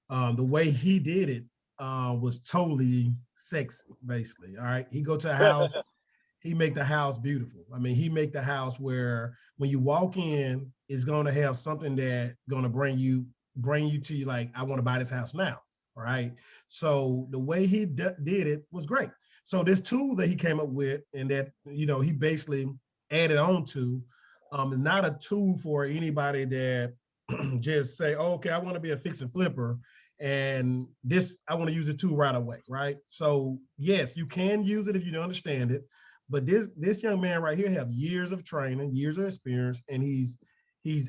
the way he did it was totally sexy, basically. All right, he go to a house, he make the house beautiful. I mean, he make the house where when you walk in, it's going to have something that going to bring you to you like, I want to buy this house now. All right. So the way he did it was great. So this tool that he came up with and that, you know, he basically added on to is not a tool for anybody that just say, oh, okay, I want to be a fix and flipper. And this, I want to use the tool right away. Right. So yes, you can use it if you don't understand it. But this young man right here have years of training, years of experience, and he's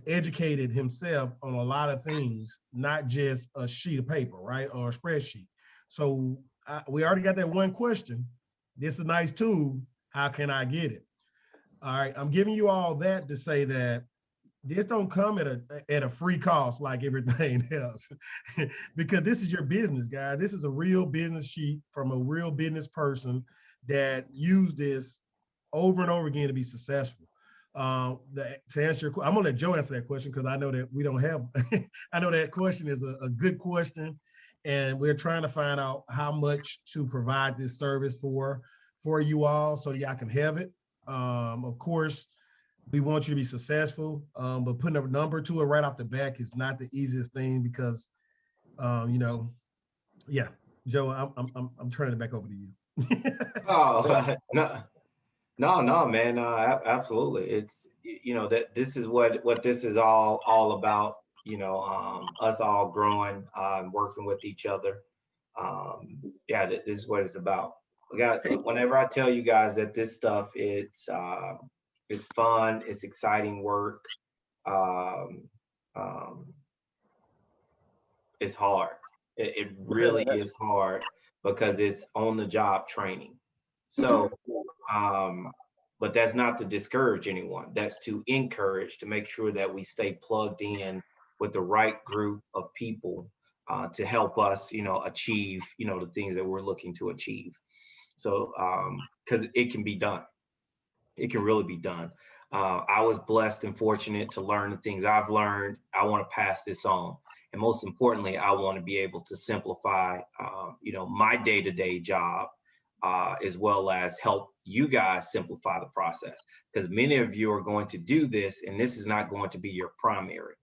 educated himself on a lot of things, not just a sheet of paper, right, or a spreadsheet. So we already got that one question. this is a nice tool. How can I get it? All right, I'm giving you all that to say that this don't come at a free cost like everything else, because this is your business, guys. This is a real business sheet from a real business person that used this over and over again to be successful. To answer your, I'm gonna let Joe answer that question because I know that we don't have. I know that question is a good question, and we're trying to find out how much to provide this service for you all so y'all can have it. Of course, we want you to be successful, but putting a number to it right off the back is not the easiest thing because, you know, yeah, Joe, I'm turning it back over to you. Oh, no, man, absolutely. It's, you know, that this is what this is all about, you know, us all growing, working with each other. Yeah, this is what it's about. Whenever I tell you guys that this stuff, it's fun, it's exciting work. It's hard. It really is hard because it's on the job training. So, but that's not to discourage anyone. That's to encourage, to make sure that we stay plugged in with the right group of people to help us, you know, achieve, you know, the things that we're looking to achieve. So, because it can be done. It can really be done. I was blessed and fortunate to learn the things I've learned. I want to pass this on. And most importantly, I want to be able to simplify, you know, my day-to-day job, as well as help you guys simplify the process. Because many of you are going to do this, and this is not going to be your primary.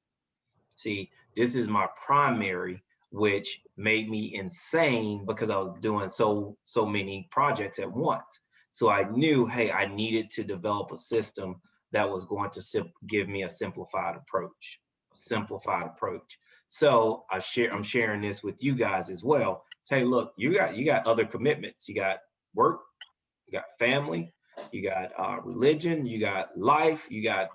See, this is my primary, which made me insane because I was doing so many projects at once. So I knew, hey, I needed to develop a system that was going to give me a simplified approach. So I'm sharing this with you guys as well. Say, look, you got other commitments. You got work, you got family, you got religion, you got life, you got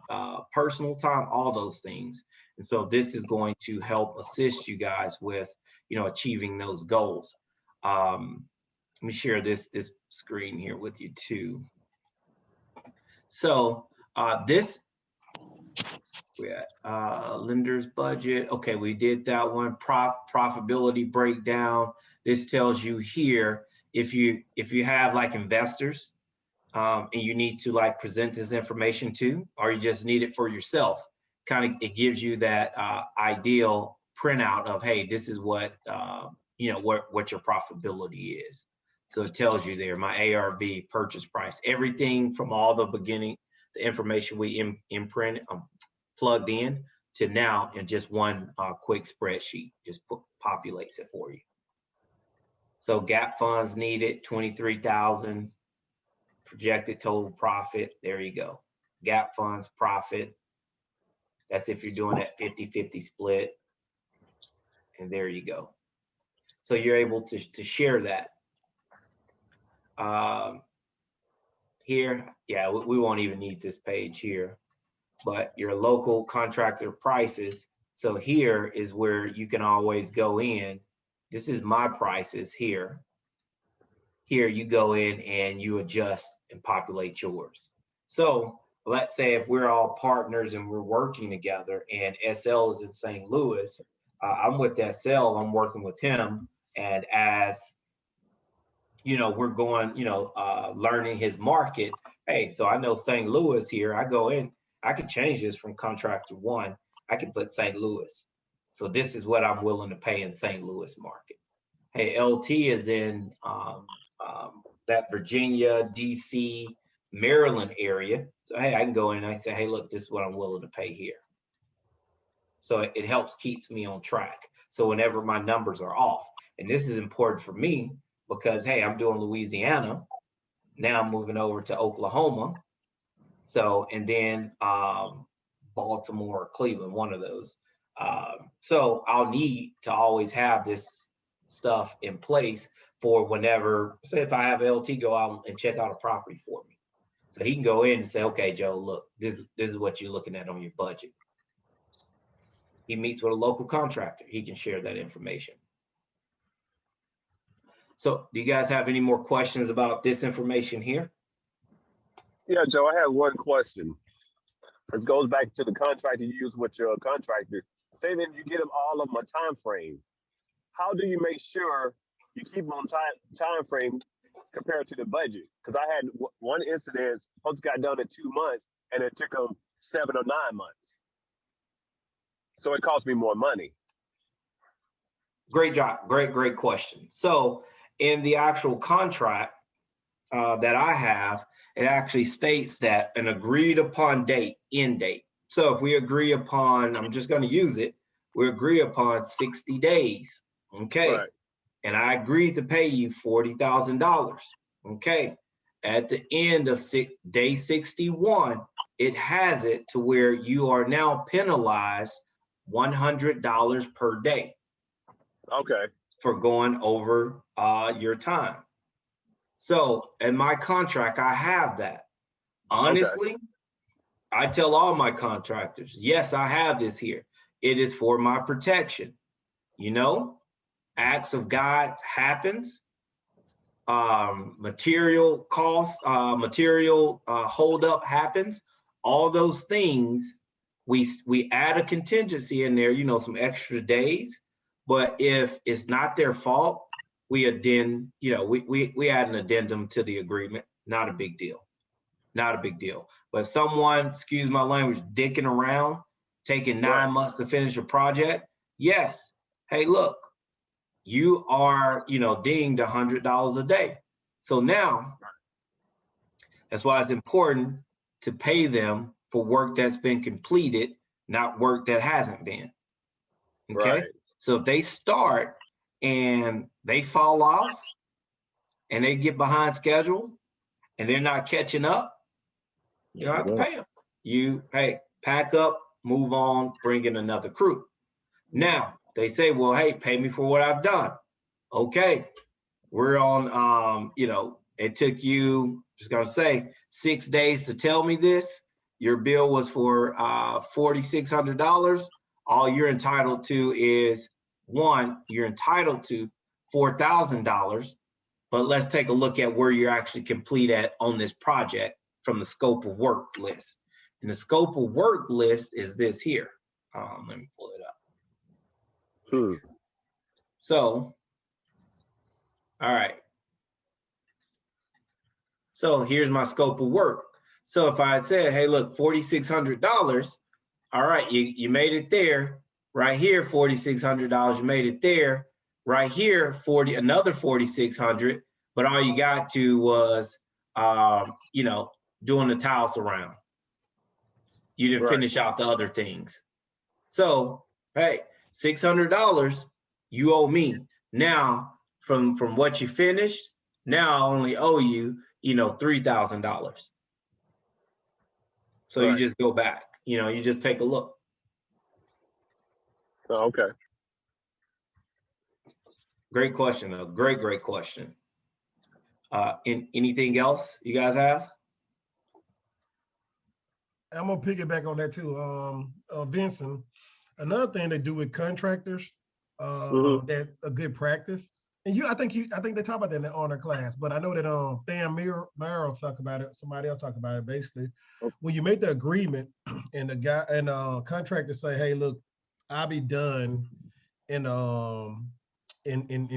personal time, all those things. And so this is going to help assist you guys with, you know, achieving those goals. Let me share this screen here with you too. So this, we had lender's budget. Okay, we did that one. Profitability breakdown. This tells you here if you have like investors and you need to like present this information to, or you just need it for yourself. Kind of, it gives you that ideal printout of, hey, this is what you know, what your profitability is. So it tells you there, my ARV, purchase price, everything from all the beginning, the information we imprint, plugged in to now in just one quick spreadsheet, just populates it for you. So gap funds needed, 23,000, projected total profit, there you go. Gap funds profit, that's if you're doing that 50-50 split, and there you go. So you're able to share that. Here, yeah, we won't even need this page here, but your local contractor prices. So here is where you can always go in. This is my prices here. Here you go in and you adjust and populate yours. So let's say if we're all partners and we're working together and SL is in St. Louis, I'm with SL, I'm working with him. And as you know, we're going, you know, learning his market. Hey, so I know St. Louis here, I go in, I could change this from contractor 1, I can put St. Louis. So this is what I'm willing to pay in St. Louis market. Hey, LT is in that Virginia, DC, Maryland area. So, hey, I can go in and I say, hey, look, this is what I'm willing to pay here. So it helps keeps me on track. So whenever my numbers are off, and this is important for me because, hey, I'm doing Louisiana. Now I'm moving over to Oklahoma. So, and then Baltimore or Cleveland, one of those. So I'll need to always have this stuff in place for whenever, say if I have LT go out and check out a property for me. So he can go in and say, okay, Joe, look, this is what you're looking at on your budget. He meets with a local contractor. He can share that information. So do you guys have any more questions about this information here? Yeah, Joe, I have one question. It goes back to the contract you use with your contractor. Say that you get them all of them a time frame. How do you make sure you keep them on time frame compared to the budget? Because I had one incident, folks got done in 2 months, and it took them 7 or 9 months. So it cost me more money. Great job. Great question. So in the actual contract that I have, it actually states that an agreed upon end date. So if we agree upon, I'm just going to use it, we agree upon 60 days. Okay. Right. And I agreed to pay you $40,000. Okay. At the end of day 61, it has it to where you are now penalized $100 per day. Okay. For going over your time. So in my contract, I have that. Honestly, okay. I tell all my contractors, yes, I have this here. It is for my protection. You know, acts of God happens. Material cost, material holdup happens. All those things, we add a contingency in there, you know, some extra days. But if it's not their fault, we add an addendum to the agreement. Not a big deal. Not a big deal. But if someone, excuse my language, dicking around, taking 9 months to finish a project, yes. Hey, look, you are, dinged $100 a day. So now, that's why it's important to pay them for work that's been completed, not work that hasn't been. Okay. Right. So if they start and they fall off and they get behind schedule and they're not catching up, you don't have to pay them. Hey, pack up, move on, bring in another crew. Now, they say, well, hey, pay me for what I've done. Okay, we're on, it took you, just gonna say, 6 days to tell me this. Your bill was for $4,600. All you're entitled to is you're entitled to $4,000, but let's take a look at where you're actually complete at on this project from the scope of work list. And the scope of work list is this here. Let me pull it up. So, all right. So here's my scope of work. So if I said, hey, look, $4,600, all right, you made it there. Right here, $4,600, you made it there. Right here, another $4,600, but all you got to was, doing the tile surround. You didn't finish out the other things. So, hey, $600 you owe me. Now, from what you finished, now I only owe you, $3,000. So you just go back, you just take a look. Oh, okay. Great question, though. Great question. Anything else you guys have? I'm gonna piggyback on that too, Vincent. Another thing they do with contractors, that's a good practice. And I think they talk about that in the honor class. But I know that Dan Merrill talk about it. Somebody else talk about it. Basically, when you make the agreement and the guy and contractor say, "Hey, look, I'll be done in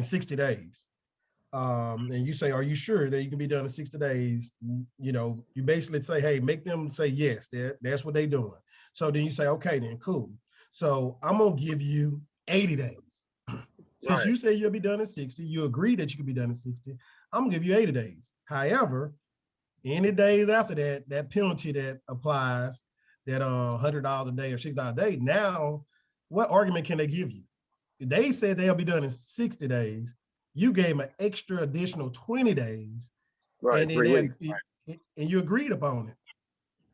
60 days." And you say, "Are you sure that you can be done in 60 days?" You basically say, "Hey, make them say yes. That's what they're doing." So then you say, "Okay, then cool. So I'm gonna give you 80 days. Since you say you'll be done in 60, you agree that you can be done in 60. I'm gonna give you 80 days. However, any days after that, that penalty that applies, that $100 a day or $60 a day. Now, what argument can they give you? They said they'll be done in 60 days. You gave them an extra additional 20 days, and you agreed upon it.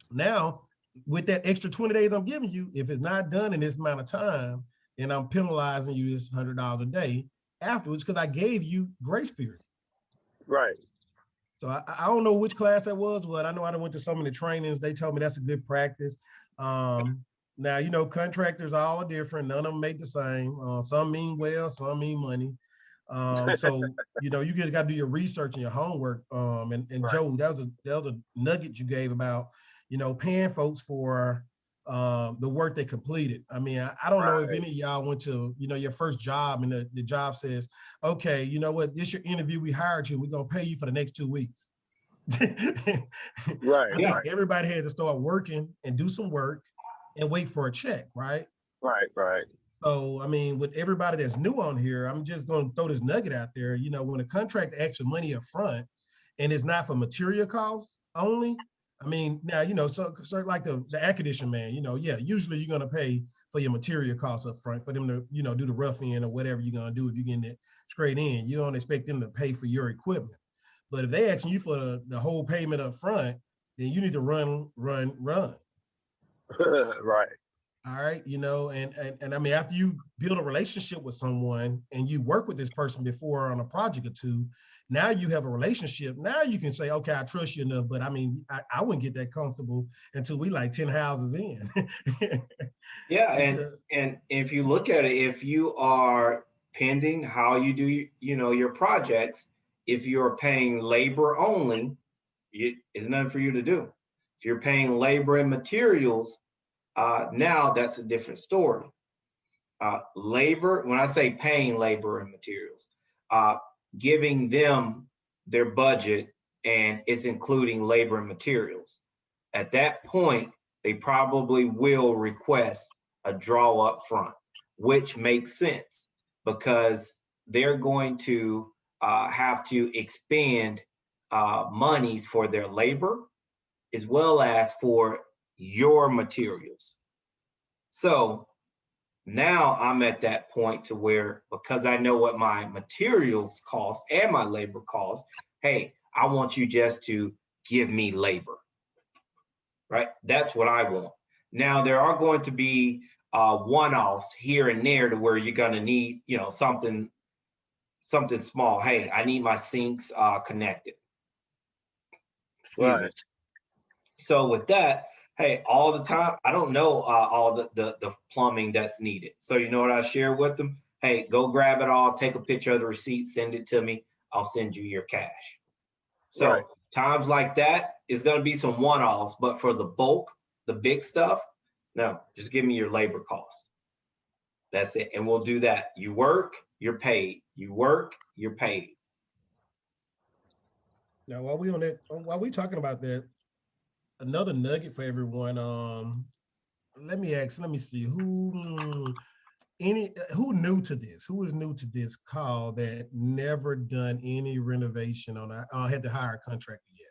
Now, with that extra 20 days I'm giving you, if it's not done in this amount of time, then I'm penalizing you this $100 a day afterwards because I gave you grace period. Right. So I don't know which class that was, but I know I went to so many trainings. They told me that's a good practice. Now, contractors all are different. None of them make the same. Some mean well, some mean money. So you know, you just got to do your research and your homework. And Right. Joe, that was a nugget you gave about, you know, paying folks for the work they completed. I mean, I don't know if any of y'all went to, you know, your first job and the job says, okay, you know what, this your interview, we hired you, we're gonna pay you for the next 2 weeks. Right. I think Right. everybody had to start working and do some work and wait for a check, right? Right. Right. So, I mean, with everybody that's new on here, I'm just going to throw this nugget out there. You know, when a contract asks for money up front and it's not for material costs only, I mean, now, you know, so like the air conditioning man, you know, yeah, usually you're going to pay for your material costs up front for them to, you know, do the rough end or whatever you're going to do if you're getting it straight in. You don't expect them to pay for your equipment. But if they asking you for the whole payment up front, then you need to run. Right. All right, you know, and I mean, after you build a relationship with someone and you work with this person before on a project or two, now you have a relationship. Now you can say, okay, I trust you enough, but I mean, I wouldn't get that comfortable until we like 10 houses in. Yeah, and if you look at it, if you are pending how you do, you know, your projects, if you're paying labor only, it's nothing for you to do. If you're paying labor and materials, now that's a different story. Labor, when I say paying labor and materials, giving them their budget and it's including labor and materials. At that point, they probably will request a draw up front, which makes sense because they're going to have to expend monies for their labor as well as for your materials. So now I'm at that point to where, because I know what my materials cost and my labor cost, hey, I want you just to give me labor, right? That's what I want. Now there are going to be one-offs here and there to where you're going to need, you know, something small. Hey, I need my sinks connected. Excuse me. So with that, hey, all the time, I don't know all the plumbing that's needed. So you know what I share with them? Hey, go grab it all, take a picture of the receipt, send it to me. I'll send you your cash. So times like that is going to be some one-offs, but for the bulk, the big stuff, no, just give me your labor costs. That's it. And we'll do that. You work, you're paid. You work, you're paid. Now, while we talking about that, another nugget for everyone. Let me see who new to this? Who is new to this call that never done any renovation on had to hire a contractor yet?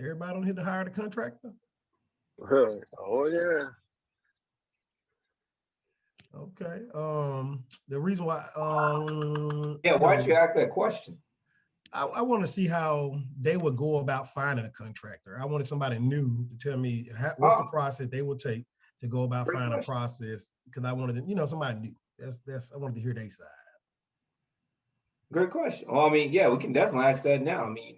Everybody don't hit to hire the contractor? Oh yeah. Okay. The reason why yeah, why'd you ask that question? I want to see how they would go about finding a contractor. I wanted somebody new to tell me what's the process they would take to go about finding a process, because I wanted to, you know, somebody new. That's I wanted to hear their side. Great question. Well, I mean, yeah, we can definitely ask that now. I mean,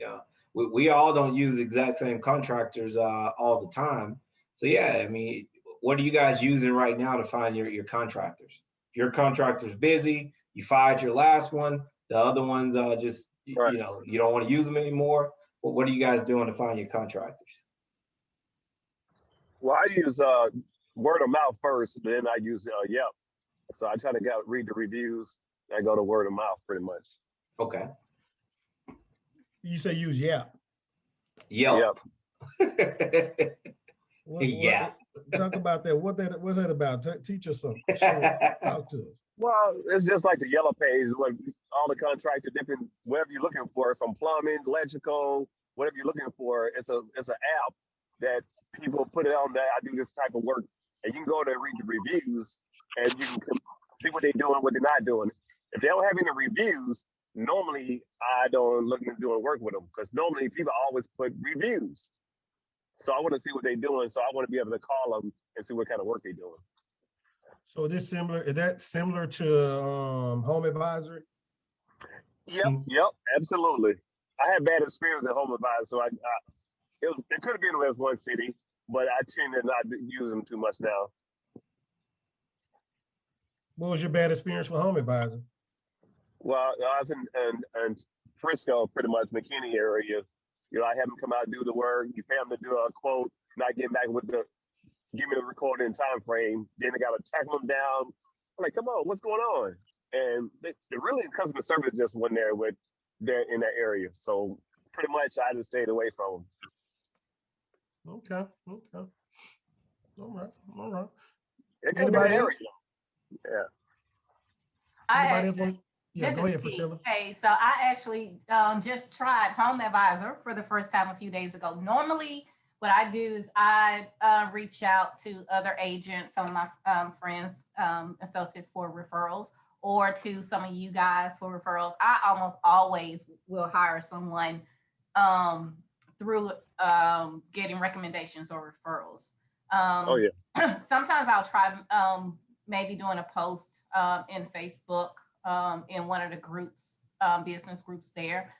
we all don't use the exact same contractors all the time. So yeah, I mean, what are you guys using right now to find your contractors? If your contractor's busy, you fired your last one, the other ones just you know, you don't want to use them anymore. But what are you guys doing to find your contractors? Well, I use word of mouth first, then I use Yelp. So I try to read the reviews. I go to word of mouth pretty much. Okay. You say use Yelp. Yelp. Yep. Talk about that. What's that about? Teach us something. Talk to us. Well, it's just like the yellow page, like all the contractor, different whatever you're looking for, from plumbing, electrical, whatever you're looking for. It's an app that people put it on there. I do this type of work, and you can go there and read the reviews, and you can see what they're doing, what they're not doing. If they don't have any reviews, normally I don't look into doing work with them, because normally people always put reviews. So I want to see what they're doing. So I want to be able to call them and see what kind of work they're doing. So is that similar to Home Advisory? Yep, absolutely. I had bad experience at Home Advisor, so it could have been with one city, but I tend to not use them too much now. What was your bad experience with Home Advisor? Well, I was in Frisco, pretty much McKinney area. I have them come out and do the work. You pay them to do a quote, not get back with give me the recording time frame. Then they got to tackle them down. I'm like, come on, what's going on? And they really customer service just wasn't there in that area. So pretty much I just stayed away from them. Okay. All right. It could have been Anybody an else? area. Anybody else want? Yeah, This go is ahead, Pete. Priscilla. Hey, so I actually just tried Home Advisor for the first time a few days ago. Normally, what I do is I reach out to other agents, some of my friends, associates for referrals, or to some of you guys for referrals. I almost always will hire someone through getting recommendations or referrals. Oh yeah. Sometimes I'll try maybe doing a post in Facebook in one of the groups, business groups there,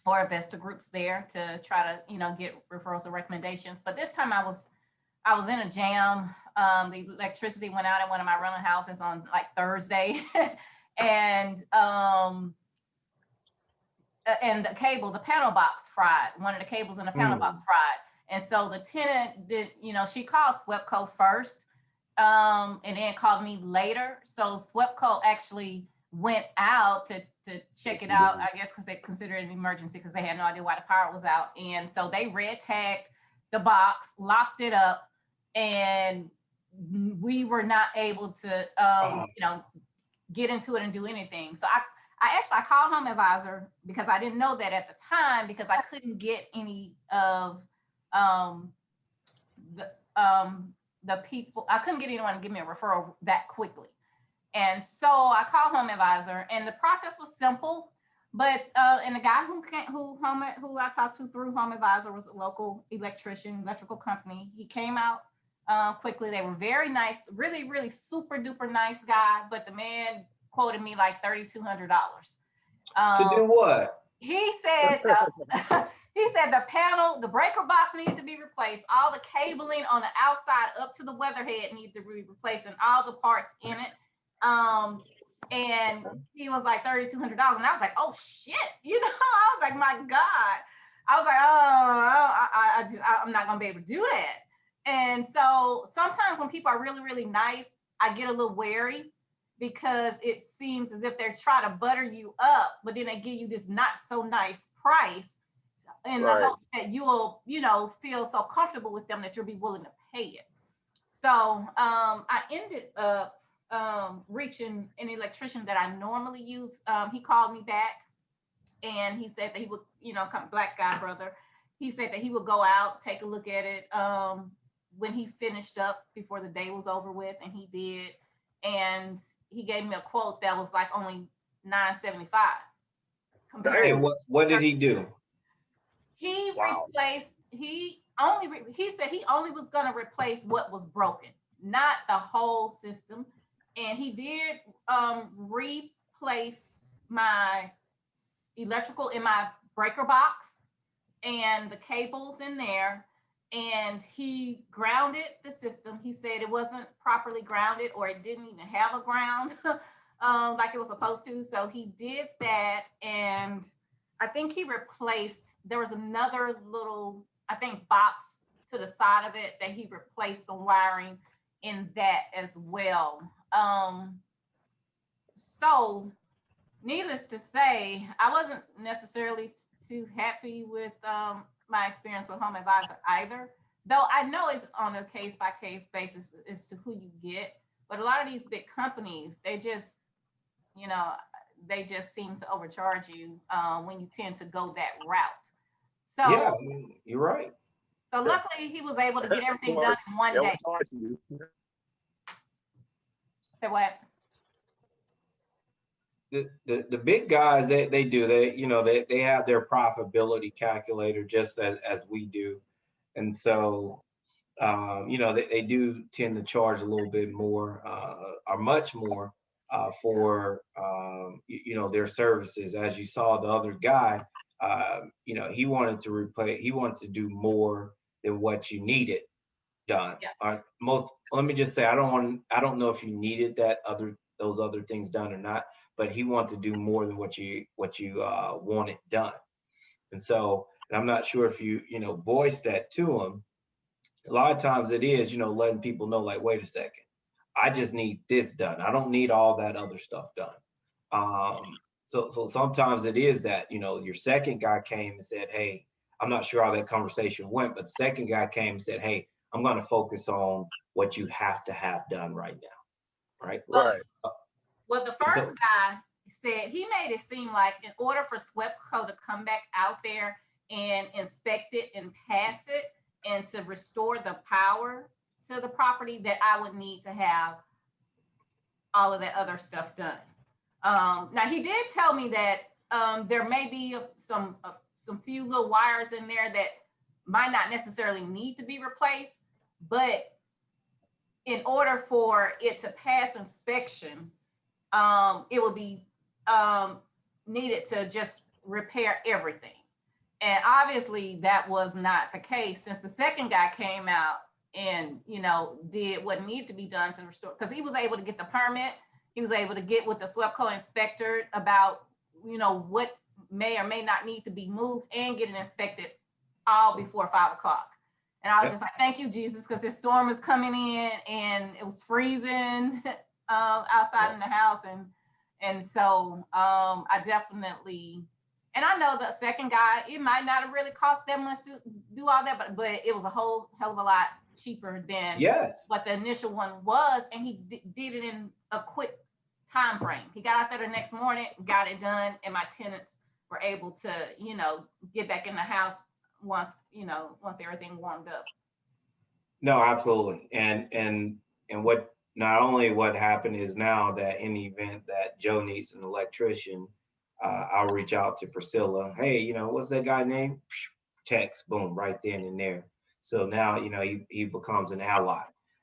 or investor groups there to try to, get referrals or recommendations. But this time I was in a jam. The electricity went out in one of my rental houses on like Thursday, and the panel box fried. One of the cables in the panel box fried. And so the tenant did, she called SWEPCO first, and then called me later. So SWEPCO actually went out to check it out, I guess, because they considered it an emergency because they had no idea why the power was out. And so they red tagged the box, locked it up, and we were not able to, get into it and do anything. So I called Home Advisor because I didn't know that at the time because I couldn't get any of the people. I couldn't get anyone to give me a referral that quickly. And so I called Home Advisor, and the process was simple. But and the guy who I talked to through Home Advisor was a local electrical company. He came out quickly. They were very nice, really, really super duper nice guy. But the man quoted me like $3,200. To do what? He said the breaker box needed to be replaced. All the cabling on the outside up to the weatherhead needed to be replaced, and all the parts in it. And he was like $3,200, and I was like, oh shit, I was like, my God. I was like, I'm not gonna be able to do that. And so sometimes when people are really, really nice, I get a little wary because it seems as if they're trying to butter you up, but then they give you this not so nice price in the hope that you will, feel so comfortable with them that you'll be willing to pay it. So I ended up reaching an electrician that I normally use. He called me back and he said that he would, black guy brother. He said that he would go out, take a look at it when he finished up before the day was over with, and he did. And he gave me a quote that was like only $975. Hey, what did he do? He replaced. He said he only was going to replace what was broken, not the whole system. And he did replace my electrical in my breaker box and the cables in there. And he grounded the system. He said it wasn't properly grounded, or it didn't even have a ground like it was supposed to. So he did that. And I think he replaced, there was another little, box to the side of it that he replaced some wiring in that as well. So needless to say, I wasn't necessarily too happy with my experience with Home Advisor either, though I know it's on a case-by-case basis as to who you get. But a lot of these big companies, they just seem to overcharge you when you tend to go that route. So yeah, you're right. So luckily he was able to get everything done in one day. Say what? The big guys, they have their profitability calculator just as we do. And so, they do tend to charge a little bit more or much more for, their services. As you saw the other guy, he wanted to do more than what you needed done. Yeah. Let me just say, I don't know if you needed those other things done or not, but he wanted to do more than what you wanted done. And so, and I'm not sure if you voiced that to him. A lot of times it is, letting people know, like, wait a second, I just need this done. I don't need all that other stuff done. So sometimes it is that, your second guy came and said, hey, I'm not sure how that conversation went, but the second guy came and said, hey, I'm going to focus on what you have to have done right now. Right. Right. Well, the first guy said, he made it seem like in order for SWEPCO to come back out there and inspect it and pass it and to restore the power to the property, that I would need to have all of that other stuff done. Now, he did tell me that there may be some few little wires in there that might not necessarily need to be replaced, but in order for it to pass inspection, it will be needed to just repair everything. And obviously that was not the case, since the second guy came out and, did what needed to be done to restore, because he was able to get the permit. He was able to get with the SWEPCO inspector about, what may or may not need to be moved and get it inspected all before 5 o'clock. And I was just like, thank you, Jesus, because this storm was coming in and it was freezing outside in the house. And so I definitely, and I know the second guy, it might not have really cost that much to do all that, but it was a whole hell of a lot cheaper than what the initial one was. And he did it in a quick time frame. He got out there the next morning, got it done, and my tenants were able to, get back in the house once everything warmed up. No, absolutely. And what, not only what happened is now that in the event that Joe needs an electrician, I'll reach out to Priscilla. Hey, what's that guy name? Text, boom, right then and there. So now, he becomes an ally.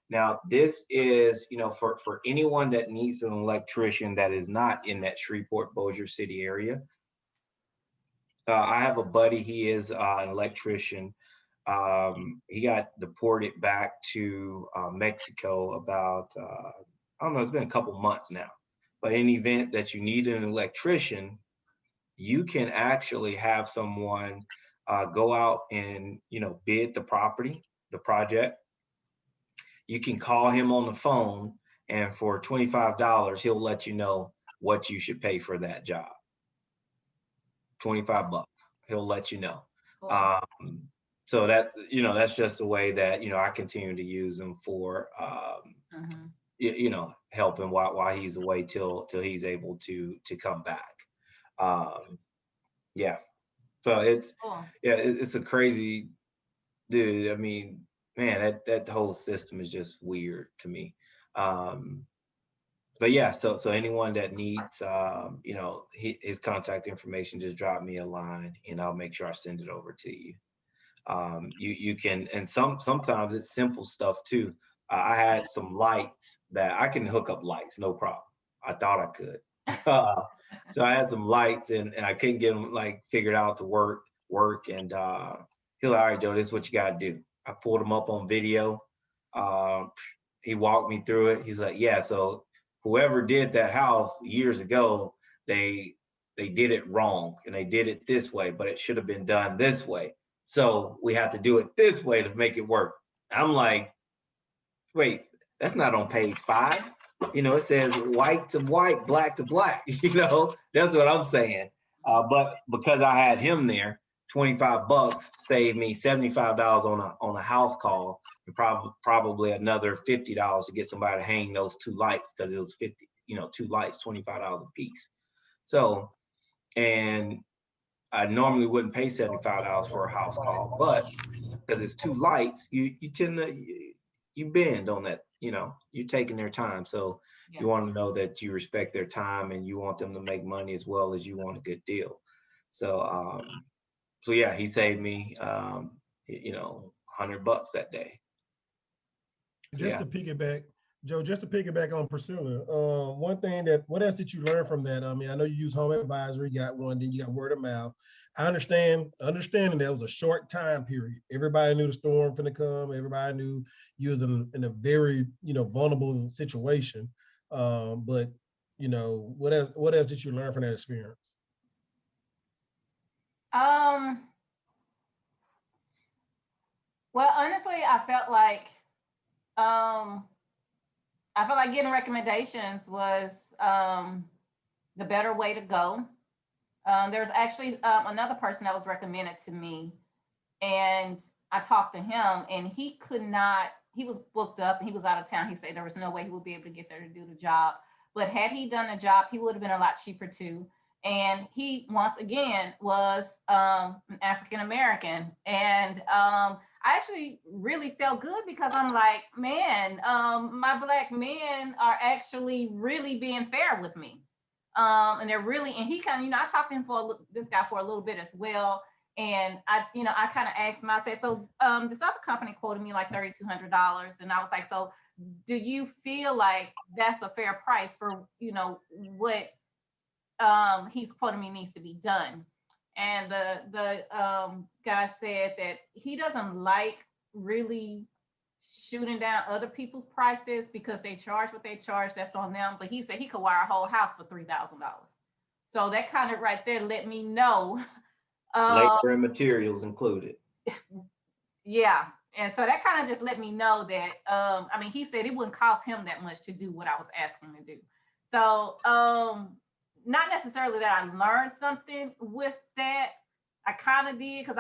Now, this is, for anyone that needs an electrician that is not in that Shreveport, Bossier City area. I have a buddy, he is an electrician. He got deported back to Mexico about, I don't know, it's been a couple months now. But in the event that you need an electrician, you can actually have someone go out and, bid the project. You can call him on the phone, and for $25, he'll let you know what you should pay for that job. $25, he'll let you know. Cool. So that's just a way that, I continue to use him for, helping while he's away till he's able to come back. Yeah. So it's, Cool. it's a crazy, dude. I mean, man, that whole system is just weird to me. But yeah, so anyone that needs, his contact information, just drop me a line and I'll make sure I send it over to you. You can, and sometimes it's simple stuff too. I had some lights that I can hook up lights, no problem. I thought I could. So I had some lights and I couldn't get them figured out to work. And he's like, all right, Joe, this is what you got to do. I pulled him up on video. He walked me through it. He's like, yeah, so whoever did that house years ago, they did it wrong and they did it this way, but it should have been done this way. So we have to do it this way to make it work. I'm like, wait, that's not on page 5. It says white to white, black to black. That's what I'm saying. But because I had him there, $25 saved me $75 on a house call, and probably another $50 to get somebody to hang those 2 lights, because it was 50, 2 lights, $25 a piece. So, and I normally wouldn't pay $75 for a house call, but because it's 2 lights, you tend to you bend on that. You're taking their time, so you want to know that you respect their time and you want them to make money as well as you want a good deal. So, so yeah, he saved me, $100 that day. So, Just to piggyback, Joe, just to piggyback on Priscilla, what else did you learn from that? I mean, I know you use home advisory, got one, then you got word of mouth. Understanding that was a short time period. Everybody knew the storm finna come. Everybody knew you was in a very, vulnerable situation. But what else did you learn from that experience? Well, honestly, I felt like getting recommendations was the better way to go. There's actually another person that was recommended to me, and I talked to him, and he was booked up and he was out of town. He said there was no way he would be able to get there to do the job. But had he done the job, he would have been a lot cheaper too. And he, once again, was an African American. And I actually really felt good because I'm like, man, my Black men are actually really being fair with me. And they're really, and he kind of, I talked to him this guy for a little bit as well. And I kind of asked him, I said, so this other company quoted me like $3,200. And I was like, so do you feel like that's a fair price for, what he's quoting me needs to be done? And the guy said that he doesn't like really shooting down other people's prices because they charge what they charge. That's on them. But he said he could wire a whole house for $3,000. So that kind of right there let me know. Labor and materials included. Yeah. And so that kind of just let me know that, he said it wouldn't cost him that much to do what I was asking him to do. So not necessarily that I learned something with that. I kind of did because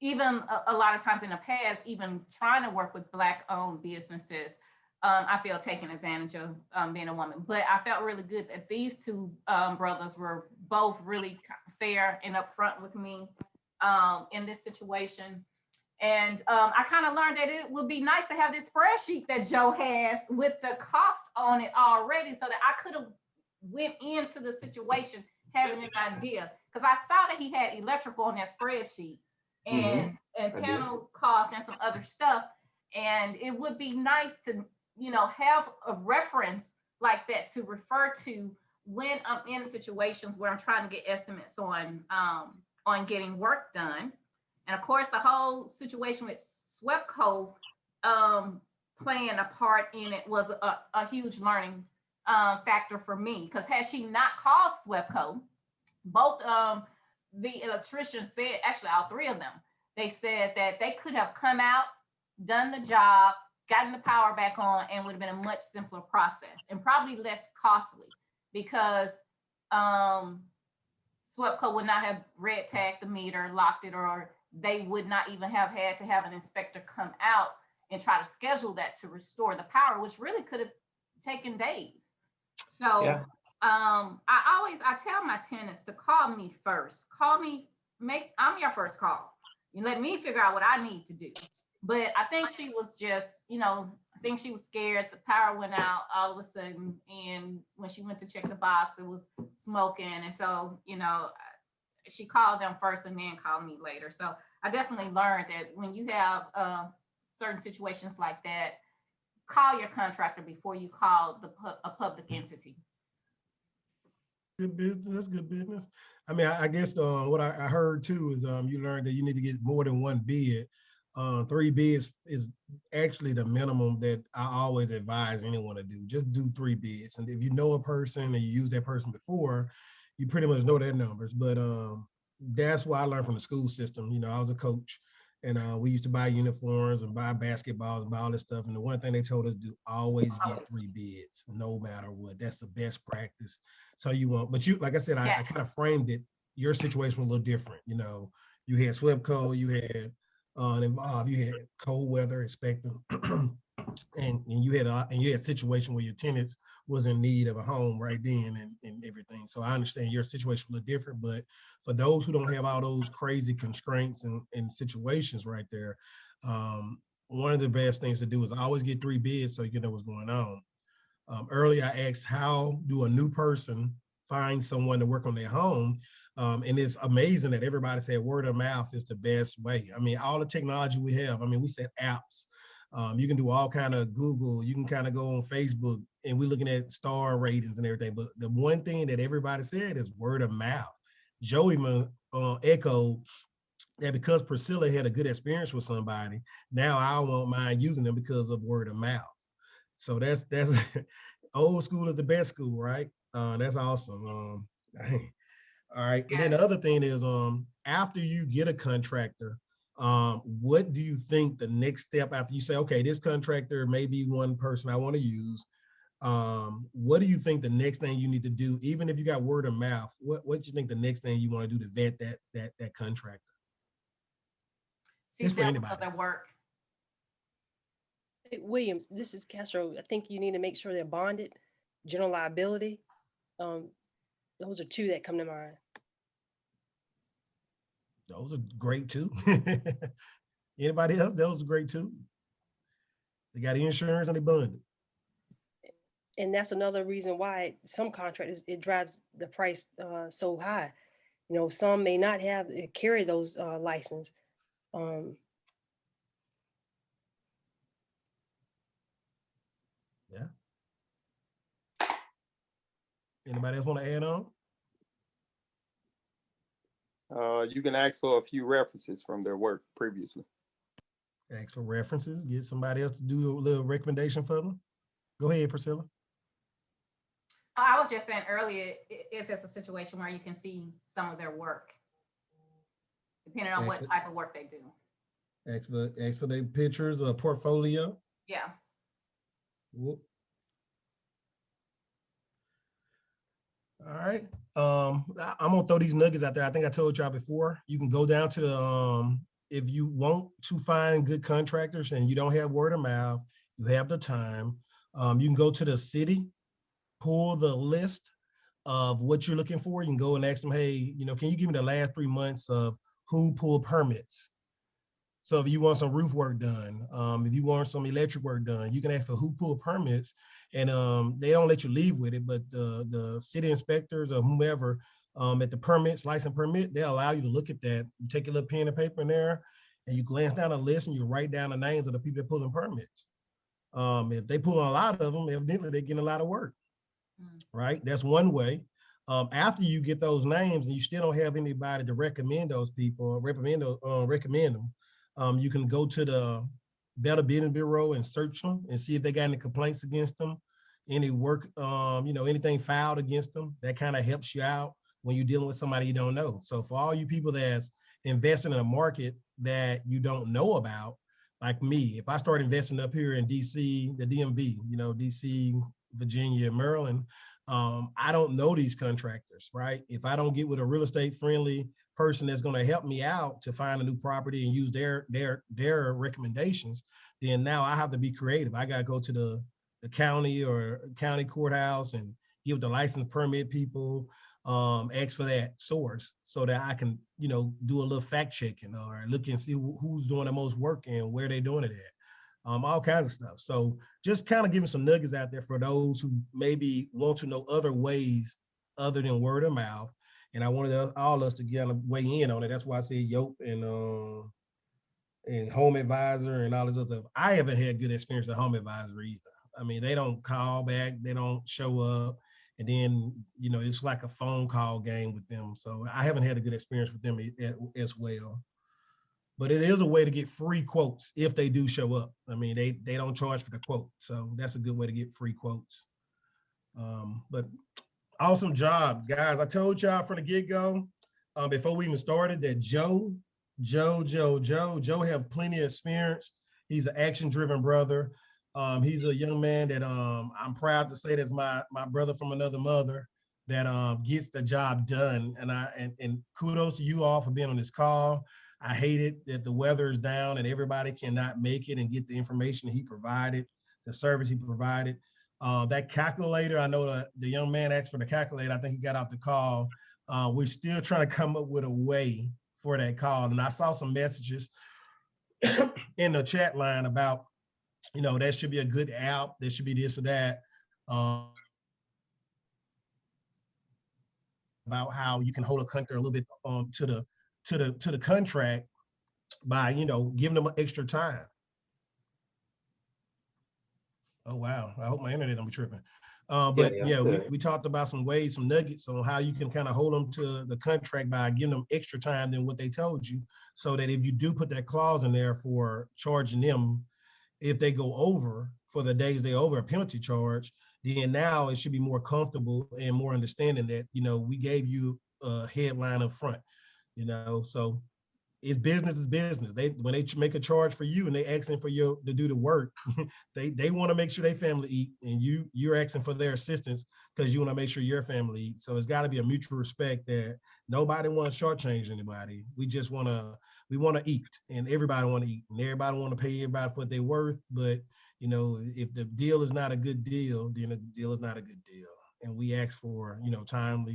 even a lot of times in the past, even trying to work with Black-owned businesses, I feel taken advantage of being a woman. But I felt really good that these two brothers were both really fair and upfront with me in this situation. And I kind of learned that it would be nice to have this spreadsheet that Joe has with the cost on it already so that I could have went into the situation having an idea. Because I saw that he had electrical on that spreadsheet and panel costs and some other stuff. And it would be nice to, have a reference like that to refer to when I'm in situations where I'm trying to get estimates on getting work done. And of course, the whole situation with SWEPCO playing a part in it was a huge learning factor for me. Because had she not called SWEPCO, both the electricians said, actually all three of them, they said that they could have come out, done the job, gotten the power back on, and would have been a much simpler process and probably less costly because SWEPCO would not have red tagged the meter, locked it, or they would not even have had to have an inspector come out and try to schedule that to restore the power, which really could have taken days. So yeah. I tell my tenants to call me first. I'm your first call. You let me figure out what I need to do. But I think she was just, I think she was scared. The power went out all of a sudden. And when she went to check the box, it was smoking. And so, she called them first and then called me later. So I definitely learned that when you have certain situations like that, call your contractor before you call a public entity. Good business. That's good business. I mean, I guess what I heard too is you learned that you need to get more than one bid. 3 bids is actually the minimum that I always advise anyone to do. Just do 3 bids. And if you know a person and you used that person before, you pretty much know their numbers. But that's what I learned from the school system. I was a coach and we used to buy uniforms and buy basketballs and buy all this stuff. And the one thing they told us to do, always get 3 bids, no matter what. That's the best practice. So you want, but you, like I said, I kind of framed it. Your situation was a little different. You had SWEPCO, you had involved, you had cold weather inspecting, and you had a situation where your tenants was in need of a home right then and everything. So I understand your situation was a little different, but for those who don't have all those crazy constraints and situations right there, one of the best things to do is always get 3 bids so you know what's going on. Earlier I asked, how do a new person find someone to work on their home? And it's amazing that everybody said word of mouth is the best way. I mean, all the technology we have, I mean, we said apps. You can do all kind of Google, you can kind of go on Facebook, and we're looking at star ratings and everything. But the one thing that everybody said is word of mouth. Joe even echoed that because Priscilla had a good experience with somebody, now I won't mind using them because of word of mouth. So that's old school is the best school, right? That's awesome. All right. And then the other thing is, after you get a contractor, what do you think the next step after you say, okay, this contractor may be one person I want to use? What do you think the next thing you need to do, even if you got word of mouth? What do you think the next thing you want to do to vet that contractor? See samples of their work. Hey, Williams, this is Castro. I think you need to make sure they're bonded, general liability. Those are two that come to mind. Those are great too. Anybody else? Those are great too. They got insurance and they bonded. And that's another reason why some contractors, it drives the price so high. You know, some may not have carry those license. Yeah. Anybody else want to add on? You can ask for a few references from their work previously. Ask for references, get somebody else to do a little recommendation for them. Go ahead, Priscilla. I was just saying earlier, if it's a situation where you can see some of their work, depending on what type of work they do. Ask for their pictures or portfolio. Yeah. Whoop. All right. I'm gonna throw these nuggets out there. I think I told y'all before. You can go down to the if you want to find good contractors and you don't have word of mouth, you have the time. You can go to the city, pull the list of what you're looking for. You can go and ask them, hey, you know, can you give me the last 3 months of who pulled permits? So if you want some roof work done, if you want some electric work done, you can ask for who pulled permits, and they don't let you leave with it, but the city inspectors or whomever at the permits, license permit, they allow you to look at that. You take a little pen and paper in there, and you glance down a list and you write down the names of the people that pulling permits. If they pull a lot of them, evidently they're getting a lot of work, right? That's one way. After you get those names and you still don't have anybody to recommend those people, recommend them, you can go to the Better Business Bureau and search them and see if they got any complaints against them, any work, you know, anything filed against them. That kind of helps you out when you're dealing with somebody you don't know. So for all you people that's investing in a market that you don't know about, like me, if I start investing up here in DC, the DMV, you know, DC, Virginia, Maryland, I don't know these contractors, right? If I don't get with a real estate friendly person that's going to help me out to find a new property and use their recommendations, then now I have to be creative. I got to go to the county or county courthouse and give the license permit people, ask for that source so that I can, you know, do a little fact checking or look and see who's doing the most work and where they're doing it at. All kinds of stuff. So just kind of giving some nuggets out there for those who maybe want to know other ways other than word of mouth. And I wanted all us to get a weigh in on it. That's why I said Yope and Home Advisor and all this other stuff. I haven't had good experience at Home Advisor either. I mean, they don't call back, they don't show up. And then, you know, it's like a phone call game with them. So I haven't had a good experience with them as well. But it is a way to get free quotes if they do show up. I mean, they don't charge for the quote. So that's a good way to get free quotes. But awesome job, guys. I told y'all from the get-go, before we even started, that Joe have plenty of experience. He's an action-driven brother. He's a young man that I'm proud to say that's my brother from another mother that gets the job done. And kudos to you all for being on this call. I hate it that the weather is down and everybody cannot make it and get the information he provided, the service he provided. That calculator, I know the young man asked for the calculator. I think he got off the call. We're still trying to come up with a way for that call. And I saw some messages in the chat line about, you know, that should be a good app. There should be this or that. about how you can hold a contractor a little bit to the contract by, you know, giving them extra time. Oh, wow. I hope my internet don't be tripping. But yeah, we talked about some ways, some nuggets on how you can kind of hold them to the contract by giving them extra time than what they told you. So that if you do put that clause in there for charging them, if they go over for the days they over a penalty charge, then now it should be more comfortable and more understanding that, you know, we gave you a headline up front, you know, so it's business is business. When they make a charge for you and they asking for you to do the work, they want to make sure their family eat, and you're asking for their assistance because you want to make sure your family eat. So it's got to be a mutual respect that nobody wants to shortchange anybody. We want to eat, and everybody want to eat, and everybody want to pay everybody for what they're worth. But you know, if the deal is not a good deal, then the deal is not a good deal. And we ask for, you know, time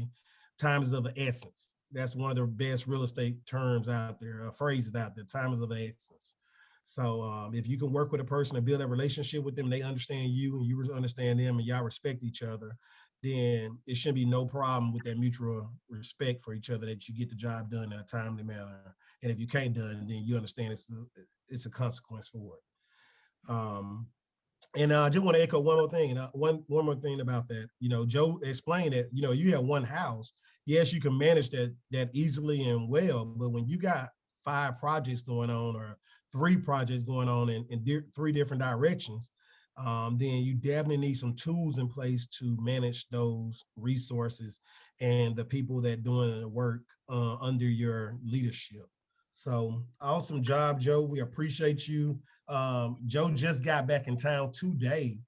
is of the essence. That's one of the best real estate terms out there, phrases out there. Time is of the essence. So if you can work with a person and build a relationship with them, they understand you and you understand them, and y'all respect each other, then it shouldn't be no problem with that mutual respect for each other, that you get the job done in a timely manner. And if you can't do it, then you understand it's a consequence for it. And I just want to echo one more thing. One more thing about that. You know, Joe explained that, you know, you have one house. Yes, you can manage that easily and well, but when you got 5 projects going on or 3 projects going on in 3 different directions, then you definitely need some tools in place to manage those resources and the people that doing the work under your leadership. So awesome job, Joe. We appreciate you. Joe just got back in town today.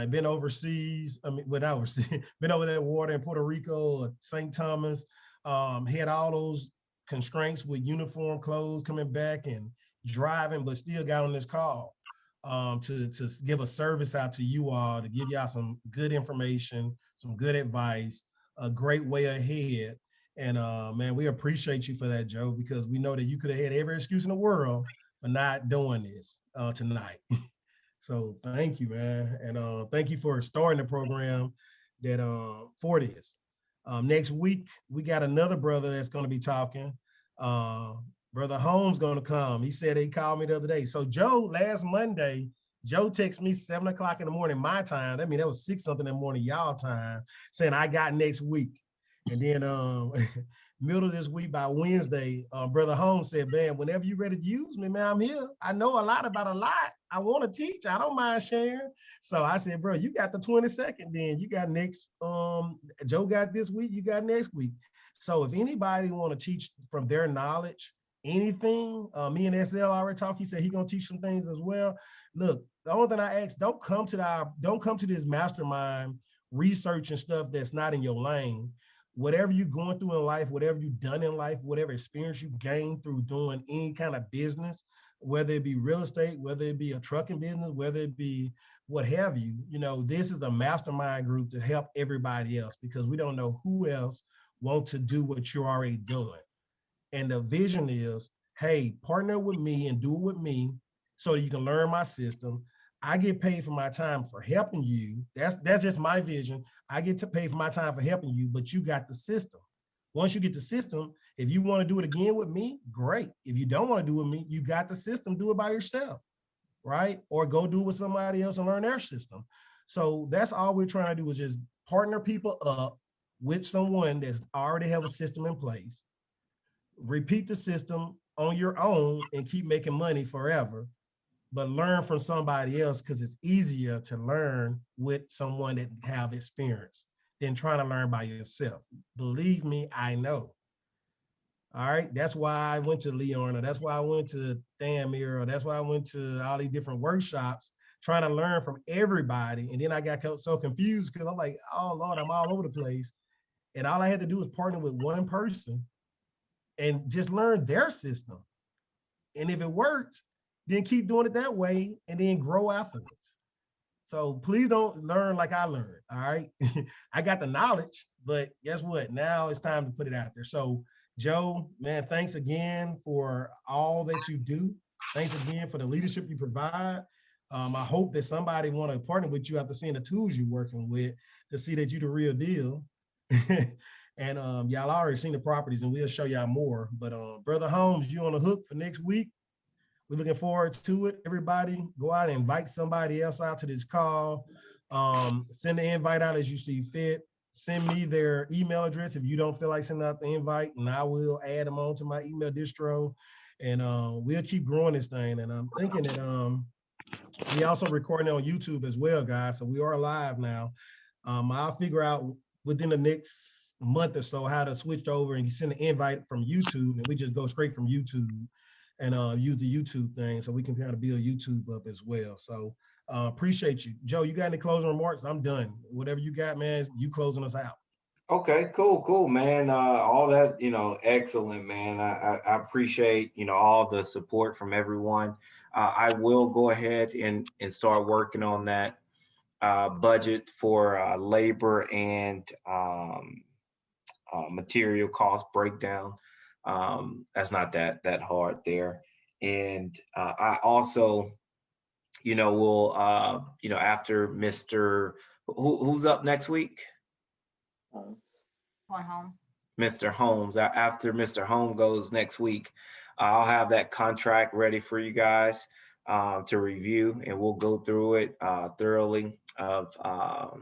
Been overseas. Not overseas. Been over that water in Puerto Rico, St. Thomas. Had all those constraints with uniform clothes coming back and driving, but still got on this call to give a service out to you all, to give y'all some good information, some good advice, a great way ahead. And man, we appreciate you for that, Joe, because we know that you could have had every excuse in the world for not doing this tonight. So thank you, man. And thank you for starting the program that for this. Next week, we got another brother that's going to be talking. Brother Holmes going to come. He said he called me the other day. So Joe, last Monday, Joe texted me 7 o'clock in the morning, my time. That means that was 6 something in the morning, y'all time, saying I got next week. And then middle of this week, by Wednesday, Brother Holmes said, man, whenever you're ready to use me, man, I'm here. I know a lot about a lot. I want to teach. I don't mind sharing. So I said, bro, you got the 22nd then. You got next, Joe got this week, you got next week. So if anybody want to teach from their knowledge, anything, me and SL already talked. He said he gonna teach some things as well. Look, the only thing I ask, don't come to this mastermind research and stuff that's not in your lane. Whatever you're going through in life, whatever you've done in life, whatever experience you gained through doing any kind of business, whether it be real estate, whether it be a trucking business, whether it be what have you, you know, this is a mastermind group to help everybody else, because we don't know who else wants to do what you're already doing. And the vision is, hey, partner with me and do it with me so that you can learn my system. I get paid for my time for helping you. That's just my vision. I get to pay for my time for helping you, but you got the system. Once you get the system, if you want to do it again with me, great. If you don't want to do it with me, you got the system, do it by yourself, right? Or go do it with somebody else and learn their system. So that's all we're trying to do, is just partner people up with someone that's already have a system in place. Repeat the system on your own and keep making money forever, but learn from somebody else, because it's easier to learn with someone that have experience than trying to learn by yourself. Believe me, I know. All right, that's why I went to Leon, or that's why I went to Thamir, or that's why I went to all these different workshops, trying to learn from everybody. And then I got so confused because I'm like, oh Lord, I'm all over the place. And all I had to do was partner with one person and just learn their system. And if it works, then keep doing it that way and then grow afterwards. So please don't learn like I learned, all right? I got the knowledge, but guess what? Now it's time to put it out there. So Joe, man, thanks again for all that you do. Thanks again for the leadership you provide. I hope that somebody want to partner with you after seeing the tools you're working with to see that you're the real deal. And y'all already seen the properties, and we'll show y'all more. But Brother Holmes, you on the hook for next week. We're looking forward to it. Everybody, go out and invite somebody else out to this call. Send the invite out as you see fit. Send me their email address if you don't feel like sending out the invite, and I will add them on to my email distro. And we'll keep growing this thing. And I'm thinking that we also recording on YouTube as well, guys. So we are live now. I'll figure out within the next month or so how to switch over and send an invite from YouTube, and we just go straight from YouTube and use the YouTube thing so we can kind of build YouTube up as well. So appreciate you. Joe, you got any closing remarks? I'm done. Whatever you got, man, you closing us out. Okay, cool, man. All that, excellent, man. I appreciate, all the support from everyone. I will go ahead and start working on that budget for labor and material cost breakdown. That's not that hard there. And I also, will, after Mr. Who's up next week? On Holmes. Mr. Holmes. After Mr. Holmes goes next week, I'll have that contract ready for you guys to review, and we'll go through it thoroughly of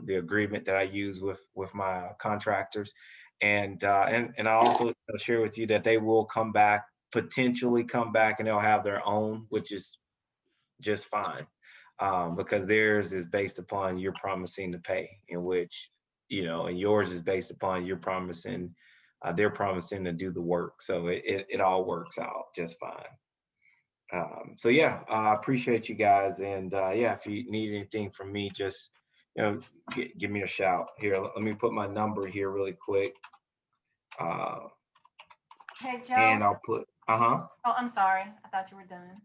the agreement that I use with my contractors. And I also share with you that they will potentially come back, and they'll have their own, which is just fine, because theirs is based upon you're promising to pay, in which, and yours is based upon you're promising, they're promising to do the work. So it all works out just fine. So yeah, I appreciate you guys. And yeah, if you need anything from me, just, give me a shout. Here, let me put my number here really quick. Hey, Joe. And I'll put, Oh, I'm sorry. I thought you were done.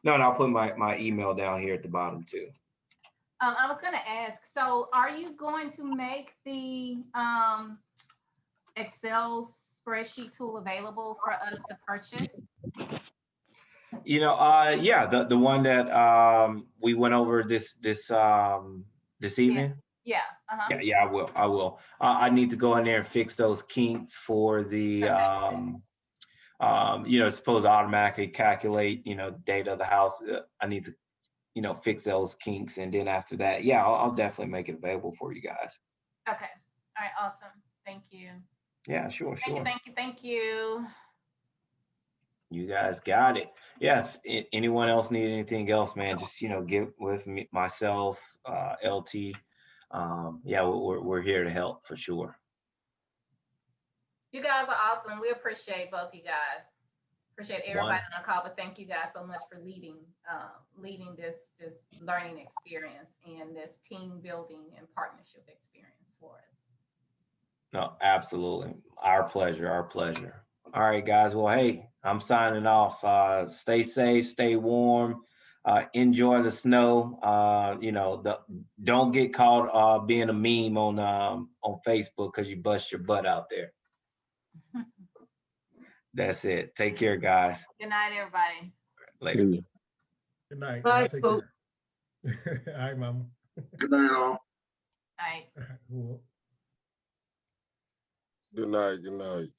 No, and I'll put my email down here at the bottom too. I was going to ask, so are you going to make the Excel spreadsheet tool available for us to purchase? Yeah, the one that we went over this evening. Yeah. Yeah, I will. I need to go in there and fix those kinks for the it's supposed to automatically calculate, data of the house. I need to, fix those kinks. And then after that, yeah, I'll definitely make it available for you guys. Okay. All right. Awesome. Thank you. Yeah, sure. Thank you. You guys got it. Yeah. If anyone else need anything else, man, just, get with me, myself, LT. Yeah, we're here to help for sure. You guys are awesome. We appreciate both you guys. Appreciate everybody on the call, but thank you guys so much for leading this learning experience and this team building and partnership experience for us. No, absolutely. Our pleasure. All right, guys. Well, hey, I'm signing off. Stay safe, stay warm, enjoy the snow. Don't get caught being a meme on Facebook because you bust your butt out there. That's it. Take care, guys. Good night, everybody. Later. Good night. Bye, Take care. All right, Mama. Good night, all. Night. Cool. Good night. Good night.